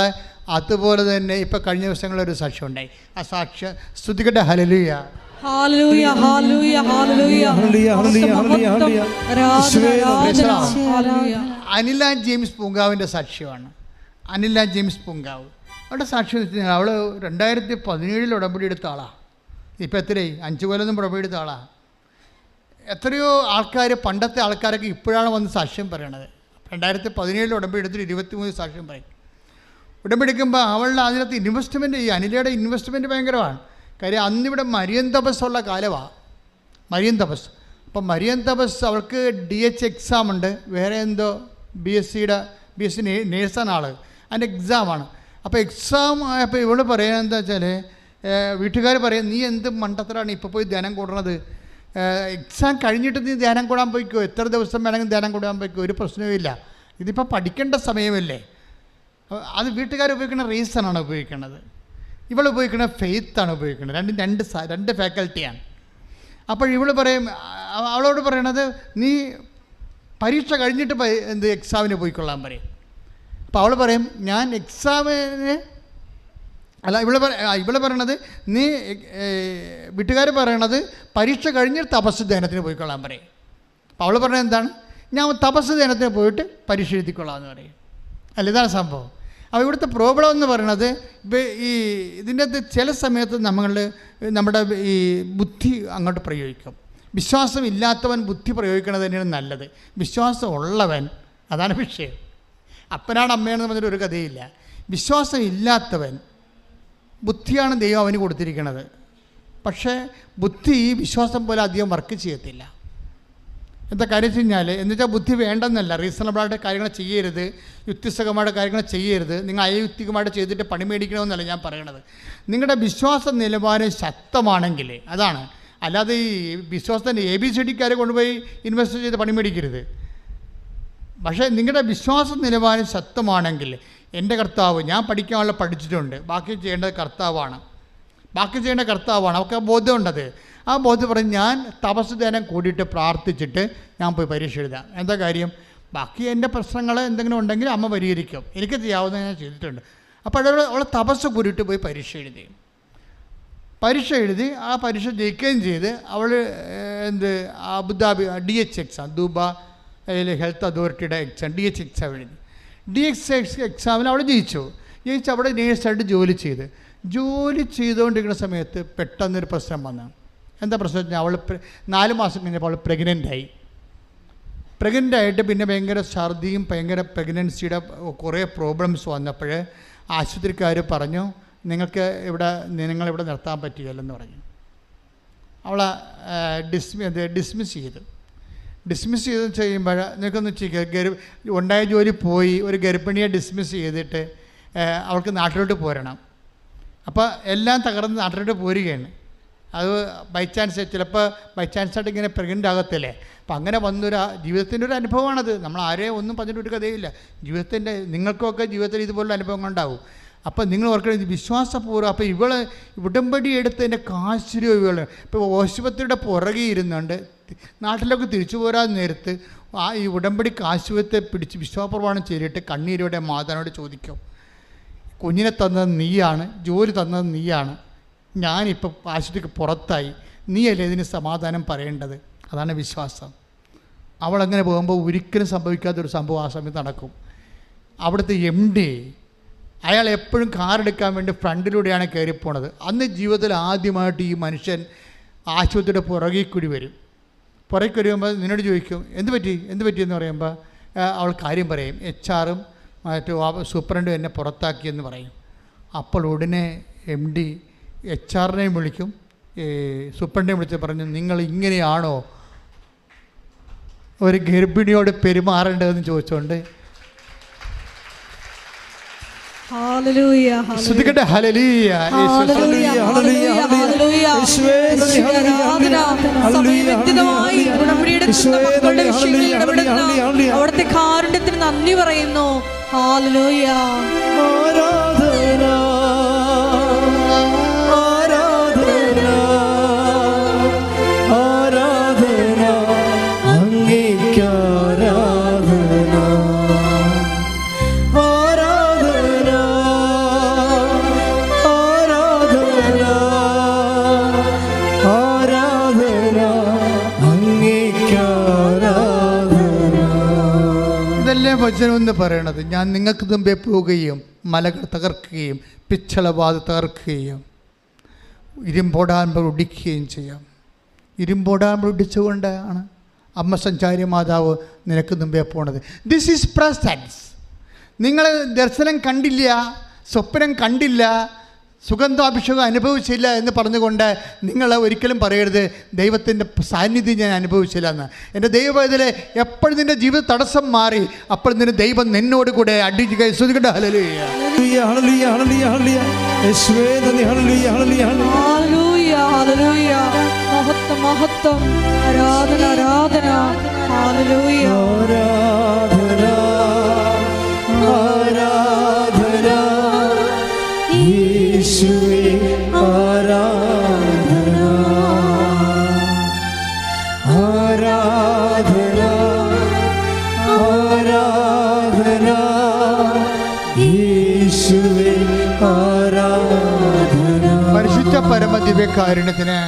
അതുപോലെ തന്നെ ഇപ്പോൾ കഴിഞ്ഞ ദിവസങ്ങളൊരു സാക്ഷ്യം ഉണ്ടായി. ആ സാക്ഷ്യം സ്തുതിക്കട്ടെ. ഹല്ലേലൂയ. അനില ജെയിംസ് പൂങ്കാവിൻ്റെ സാക്ഷ്യമാണ്. അനില ജെയിംസ് പൂങ്കാവ് അവളുടെ സാക്ഷ്യം വെച്ച് കഴിഞ്ഞാൽ അവൾ 2017 ഉടമ്പടി എടുത്ത ആളാണ്. ഇപ്പോൾ എത്രയായി? 5 കൊല്ലം ഉടമ്പടി എടുത്ത ആളാണ്. എത്രയോ ആൾക്കാർ, പണ്ടത്തെ ആൾക്കാരൊക്കെ ഇപ്പോഴാണ് വന്ന് സാക്ഷ്യം പറയണത്. 2017 ഉടമ്പടി എടുത്തിട്ട് 23 സാക്ഷ്യം പറയും. ഉടമ്പടി എടുക്കുമ്പോൾ അവളുടെ അതിനകത്ത് ഇൻവെസ്റ്റ്മെൻറ്റ്, ഈ അനിലയുടെ ഇൻവെസ്റ്റ്മെൻറ്റ് ഭയങ്കരമാണ്. കാര്യം അന്നിവിടെ മരിയൻ തപസ്സുള്ള കാലമാണ്, മരിയൻ തപസ്. അപ്പം മരിയൻ തപസ് അവൾക്ക് DH എക്സാം ഉണ്ട്, വേറെ എന്തോ BSc നേഴ്സാണ് ആൾ, അതിൻ്റെ എക്സാമാണ്. അപ്പോൾ എക്സാം ആയപ്പോൾ ഇവൾ പറയുന്നത് എന്താ വെച്ചാൽ, വീട്ടുകാർ പറയും നീ എന്ത് മണ്ടത്തരാണ് ഇപ്പോൾ പോയി ധ്യാനം കൂടണത്, എക്സാം കഴിഞ്ഞിട്ട് നീ ധ്യാനം കൂടാൻ പോയിക്കോ, എത്ര ദിവസം വേണമെങ്കിൽ ധ്യാനം കൂടാൻ പോയിക്കോ, ഒരു പ്രശ്നവുമില്ല, ഇതിപ്പോൾ പഠിക്കേണ്ട സമയമല്ലേ. അത് വീട്ടുകാർ ഉപയോഗിക്കുന്ന റീസണാണ് ഉപയോഗിക്കുന്നത്, ഇവൾ ഉപയോഗിക്കുന്ന ഫെയ്ത്താണ് ഉപയോഗിക്കുന്നത്. രണ്ട് ഫാക്കൽറ്റിയാണ്. അപ്പോൾ ഇവൾ പറയും, അവളോട് പറയണത് നീ പരീക്ഷ കഴിഞ്ഞിട്ട് എക്സാമിന് പോയിക്കൊള്ളാൻ പറയും. അപ്പോൾ അവൾ പറയും ഞാൻ എക്സാമിന് അല്ല, ഇവള് പറയണത് നീ വീട്ടുകാർ പറയണത് പരീക്ഷ കഴിഞ്ഞിട്ട് തപസ് ധ്യാനത്തിന് പോയിക്കൊള്ളാൻ പറയും. അപ്പോൾ അവൾ പറഞ്ഞത് എന്താണ്, ഞാൻ തപസ് ധ്യാനത്തിന് പോയിട്ട് പരീക്ഷ എഴുതിക്കൊള്ളാം എന്ന് പറയും. അല്ല, ഇതാണ് സംഭവം. അപ്പോൾ ഇവിടുത്തെ പ്രോബ്ലം എന്ന് പറയണത്, ഇപ്പോൾ ഇതിൻ്റെ അകത്ത് ചില സമയത്ത് നമ്മുടെ ഈ ബുദ്ധി അങ്ങോട്ട് പ്രയോഗിക്കും. വിശ്വാസം ഇല്ലാത്തവൻ ബുദ്ധി പ്രയോഗിക്കുന്നത് തന്നെയാണ് നല്ലത്. വിശ്വാസം ഉള്ളവൻ, അതാണ് വിഷയം. അപ്പനാണ് അമ്മയാണെന്ന് പറഞ്ഞിട്ട് ഒരു കഥയില്ല. വിശ്വാസം ഇല്ലാത്തവൻ ബുദ്ധിയാണ് ദൈവം അവന് കൊടുത്തിരിക്കുന്നത്. പക്ഷേ ബുദ്ധി വിശ്വാസം പോലെ അധികം വർക്ക് ചെയ്യത്തില്ല. എന്താ കാര്യം വെച്ച് കഴിഞ്ഞാൽ, എന്നുവെച്ചാൽ ബുദ്ധി വേണ്ടെന്നല്ല, റീസണബിളായിട്ട് കാര്യങ്ങൾ ചെയ്യരുത്, യുക്തിസഹമായിട്ട് കാര്യങ്ങൾ ചെയ്യരുത്, നിങ്ങൾ അയുക്തികമായിട്ട് ചെയ്തിട്ട് പണി മേടിക്കണമെന്നല്ല ഞാൻ പറയണത്. നിങ്ങളുടെ വിശ്വാസ നിലവാരം ശക്തമാണെങ്കിൽ അതാണ്. അല്ലാതെ ഈ വിശ്വാസത്തിൻ്റെ ABCDക്കാരെ കൊണ്ടുപോയി ഇൻവെസ്റ്റ് ചെയ്ത് പണി മേടിക്കരുത്. പക്ഷേ നിങ്ങളുടെ വിശ്വാസ നിലവാരം ശക്തമാണെങ്കിൽ, എൻ്റെ കർത്താവ്, ഞാൻ പഠിക്കാനുള്ള പഠിച്ചിട്ടുണ്ട്, ബാക്കി ചെയ്യേണ്ടത് കർത്താവാണ്, അവർക്ക് ബോധ്യമുണ്ടത്. ആ ബോധ്യം പറഞ്ഞ് ഞാൻ തപസ് ധ്യാനം കൂടിയിട്ട് പ്രാർത്ഥിച്ചിട്ട് ഞാൻ പോയി പരീക്ഷ എഴുതാം. എന്താ കാര്യം, ബാക്കി എൻ്റെ പ്രശ്നങ്ങൾ എന്തെങ്കിലും ഉണ്ടെങ്കിൽ അമ്മ പരിഹരിക്കും, എനിക്ക് ചെയ്യാവുന്ന ഞാൻ ചെയ്തിട്ടുണ്ട്. അപ്പോൾ അവൾ തപസ് കൂടിയിട്ട് പോയി പരീക്ഷ എഴുതി ആ പരീക്ഷ ജയിക്കുകയും ചെയ്ത് അവൾ Abu Dhabi DH exam, Dubai health അതോറിറ്റിയുടെ എക്സാം DH എക്സാം എഴുതി. DH എക്സാമിൽ അവൾ ജയിച്ചു. ചേച്ചി അവിടെ നേഴ്സായിട്ട് ജോലി ചെയ്തുകൊണ്ടിരിക്കുന്ന സമയത്ത് പെട്ടെന്നൊരു പ്രശ്നം വന്നു. എന്താ പ്രശ്നം വെച്ചാൽ അവൾ 4 മാസം കഴിഞ്ഞപ്പോൾ അവൾ പ്രഗ്നൻ്റായിട്ട് പിന്നെ ഭയങ്കര ഛർദിയും ഭയങ്കര പ്രഗ്നൻസിയുടെ കുറേ പ്രോബ്ലംസ് വന്നപ്പോൾ ആശുപത്രിക്കാർ പറഞ്ഞു നിങ്ങളിവിടെ നിർത്താൻ പറ്റുകയില്ലെന്ന് പറഞ്ഞു. അവളെ ഡിസ്മിസ് ചെയ്ത് ചെയ്യുമ്പോൾ നിങ്ങൾക്കൊന്ന് ഉണ്ടായ ജോലി പോയി ഒരു ഗർഭിണിയെ ഡിസ്മിസ് ചെയ്തിട്ട് അവൾക്ക് നാട്ടിലോട്ട് പോരണം. അപ്പോൾ എല്ലാം തകർന്ന് നാട്ടിലോട്ട് പോരുകയാണ്. അത് ചിലപ്പോൾ ബൈ ചാൻസായിട്ട് ഇങ്ങനെ പ്രഗ്നൻ്റ് ആകത്തില്ലേ. അപ്പം അങ്ങനെ വന്നൊരു ജീവിതത്തിൻ്റെ ഒരു അനുഭവമാണത്. നമ്മൾ ആരെയും ഒന്നും പറഞ്ഞിട്ടൊരു കഥയില്ല. നിങ്ങൾക്കൊക്കെ ജീവിതത്തിൽ ഇതുപോലുള്ള അനുഭവങ്ങളുണ്ടാവും. അപ്പം നിങ്ങൾ ഓർക്കണം, വിശ്വാസപൂർവ്വം. അപ്പോൾ ഉടമ്പടി എടുത്തതിൻ്റെ കാശ് രൂപകൾ ഇപ്പോൾ ആശുപത്രിയുടെ പുറകെ ഇരുന്നുണ്ട് നാട്ടിലൊക്കെ തിരിച്ചു പോരാൻ നേരത്ത് ഈ ഉടമ്പടി കാശുവത്തെ പിടിച്ച് വിശ്വാസപ്രമാണം ചെയ്തിട്ട് കണ്ണീരോടെ മാതാവിനോട് ചോദിക്കും, കുഞ്ഞിനെ തന്നത് നീയാണ്, ജോലി തന്നത് നീയാണ്, ഞാനിപ്പോൾ ആശുപത്രിക്ക് പുറത്തായി, നീയല്ലേ ഇതിന് സമാധാനം പറയേണ്ടത്. അതാണ് വിശ്വാസം. അവളങ്ങനെ പോകുമ്പോൾ ഒരിക്കലും സംഭവിക്കാത്തൊരു സംഭവം ആ സമയത്ത് നടക്കും. അവിടുത്തെ MD അയാൾ എപ്പോഴും കാറെടുക്കാൻ വേണ്ടി ഫ്രണ്ടിലൂടെയാണ് കയറിപ്പോണത്. അന്ന് ജീവിതത്തിൽ ആദ്യമായിട്ട് ഈ മനുഷ്യൻ ആശുപത്രിയുടെ പുറകിൽ കൂടി വരും. വരുമ്പോൾ നിന്നോട് ചോദിക്കും എന്ത് പറ്റിയെന്ന് പറയുമ്പോൾ അവൾ കാര്യം പറയും. HR-ഉം സൂപ്രണ്ടും എന്നെ പുറത്താക്കിയെന്ന് പറയും. അപ്പോൾ ഉടനെ MD HR-നെയും വിളിക്കും, സൂപ്രണ്ടിനെയും വിളിച്ച് പറഞ്ഞു, നിങ്ങൾ ഇങ്ങനെയാണോ ഒരു ഗർഭിണിയോട് പെരുമാറേണ്ടതെന്ന് ചോദിച്ചുകൊണ്ട് അവിടുത്തെ കാരുണ്യത്തിന് നന്ദി പറയുന്നു. ഹല്ലേലൂയ. വചനമെന്ന് പറയണത്, ഞാൻ നിങ്ങൾക്ക് മുമ്പേ പോവുകയും മലകൾ തകർക്കുകയും പിച്ചളവാത് തകർക്കുകയും ഇരുമ്പോടാമ്പൽ ഒടിക്കുകയും ചെയ്യാം. ഇരുമ്പോടാമ്പൽ ഒടിച്ചുകൊണ്ടാണ് അമ്മ സഞ്ചാരി മാതാവ് നിനക്ക് മുമ്പേ പോണത്. This is presence. നിങ്ങൾ ദർശനം കണ്ടില്ല, സ്വപ്നം കണ്ടില്ല, സുഗന്ധാഭിഷേകം അനുഭവിച്ചില്ല എന്ന് പറഞ്ഞുകൊണ്ട് നിങ്ങൾ ഒരിക്കലും പറയരുത് ദൈവത്തിൻ്റെ സാന്നിധ്യം ഞാൻ അനുഭവിച്ചില്ല എന്ന്. എൻ്റെ ദൈവത്തിലെ എപ്പോഴും നിൻ്റെ ജീവിത തടസ്സം മാറി അപ്പോൾ നിന്റെ ദൈവം നിന്നോട് കൂടെ അടിച്ച് ശ്രുതിക്കട്ടെ. ഹല്ലേലൂയ. മഹത്വം ആരാധന. ഹല്ലേലൂയ. യേശുവേ ആരാധന, ആരാധന, ആരാധന, യേശുവേ ആരാധന. പരിശുദ്ധ പരമദിവ്യകാരുണ്യത്തിന്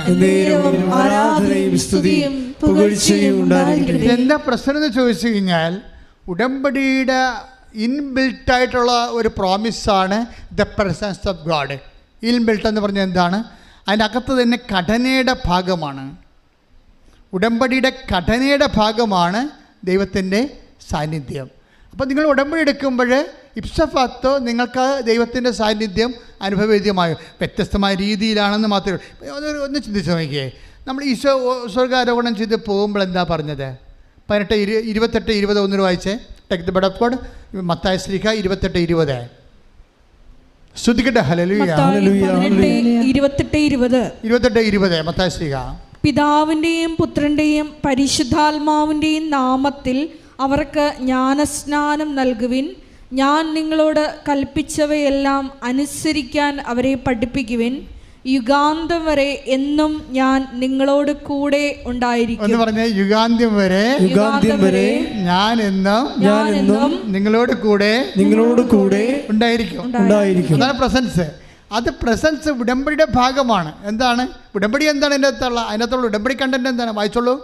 ആരാധനയും സ്തുതിയും പുകഴ്ചയും ഉണ്ടായിരിക്കട്ടെ. എന്താ പ്രശ്നം എന്ന് ചോദിച്ചു കഴിഞ്ഞാൽ, ഉടമ്പടിയുടെ ഇൻബിൽട്ടായിട്ടുള്ള ഒരു പ്രോമിസാണ് the presence of God. Inbuilt എന്ന് പറഞ്ഞാൽ എന്താണ്? അതിനകത്ത് തന്നെ ഘടനയുടെ ഭാഗമാണ്. ഉടമ്പടിയുടെ ഘടനയുടെ ഭാഗമാണ് ദൈവത്തിൻ്റെ സാന്നിധ്യം. അപ്പോൾ നിങ്ങൾ ഉടമ്പടി എടുക്കുമ്പോൾ ഇപ്സഫാത്തോ നിങ്ങൾക്ക് ദൈവത്തിൻ്റെ സാന്നിധ്യം അനുഭവവേദ്യമായോ വ്യത്യസ്തമായ രീതിയിലാണെന്ന് മാത്രമേ ഒന്ന് ചിന്തിച്ച് നോക്കിയേ. നമ്മൾ ഈശോ സ്വർഗാരോഹണം ചെയ്ത് പോകുമ്പോൾ എന്താ പറഞ്ഞത്? 18:28-20 ഒന്നിന് വായിച്ചേ. Take the word of God. മത്തായി ശ്ലീഹ 28:20. ശ്രുതിക്കട്ടെ. ഹല്ലേലൂയ. 28:20 മത്തായി ശ്ലീഹ. പിതാവിൻ്റെയും പുത്രൻ്റെയും പരിശുദ്ധാത്മാവിൻ്റെയും നാമത്തിൽ അവർക്ക് ജ്ഞാനസ്നാനം നൽകുവിൻ. ഞാൻ നിങ്ങളോട് കൽപ്പിച്ചവയെല്ലാം അനുസരിക്കാൻ അവരെ പഠിപ്പിക്കുവിൻ. യുഗാന്തം വരെ എന്നും ഞാൻ നിങ്ങളോട് കൂടെ ഉണ്ടായിരിക്കും. എന്ന് പറഞ്ഞ യുഗാന്ത്യം വരെ ഞാൻ എന്നും നിങ്ങളോട് കൂടെ ഉണ്ടായിരിക്കും. അതാണ് പ്രസൻസ്. അത് പ്രസൻസ് ഉടമ്പടിയുടെ ഭാഗമാണ്. എന്താണ് ഉടമ്പടി? എന്താണ് അതിനകത്തുള്ള ഉടമ്പടി കണ്ടന്റ്? എന്താണ്? വായിച്ചോളൂ.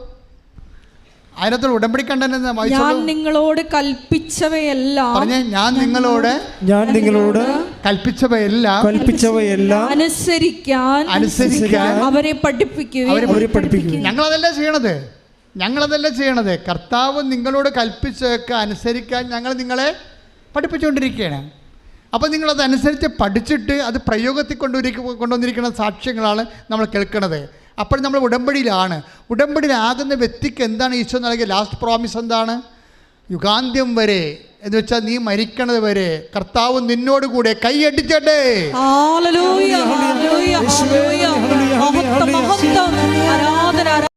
അതിനകത്തുള്ള ഉടമ്പടി കണ്ടന്റ് ഞാൻ നിങ്ങളോട് കൽപ്പിച്ചവയെല്ലാം പറഞ്ഞേ, ഞാൻ നിങ്ങളോട് കൽപ്പിച്ചവയെല്ലാം അനുസരിക്കാൻ അവരെ പഠിപ്പിക്കുകയും. ഞങ്ങളതല്ല ചെയ്യണത്. കർത്താവ് നിങ്ങളോട് കൽപ്പിച്ചതൊക്കെ അനുസരിക്കാൻ ഞങ്ങൾ നിങ്ങളെ പഠിപ്പിച്ചുകൊണ്ടിരിക്കുകയാണ്. അപ്പോൾ നിങ്ങളതനുസരിച്ച് പഠിച്ചിട്ട് അത് പ്രയോഗത്തിൽ കൊണ്ടുവന്നിരിക്കുന്ന സാക്ഷ്യങ്ങളാണ് നമ്മൾ കേൾക്കുന്നത്. അപ്പോൾ നമ്മൾ ഉടമ്പടിയിലാണ്. ഉടമ്പടിയിലാകുന്ന വ്യക്തിക്ക് എന്താണ് ഈശോ നൽകിയ ലാസ്റ്റ് പ്രോമിസ്? എന്താണ്? യുഗാന്ത്യം വരെ എന്ന് വെച്ചാൽ നീ മരിക്കണത് വരെ കർത്താവ് നിന്നോട് കൂടെ കൈയടിച്ചട്ടെ.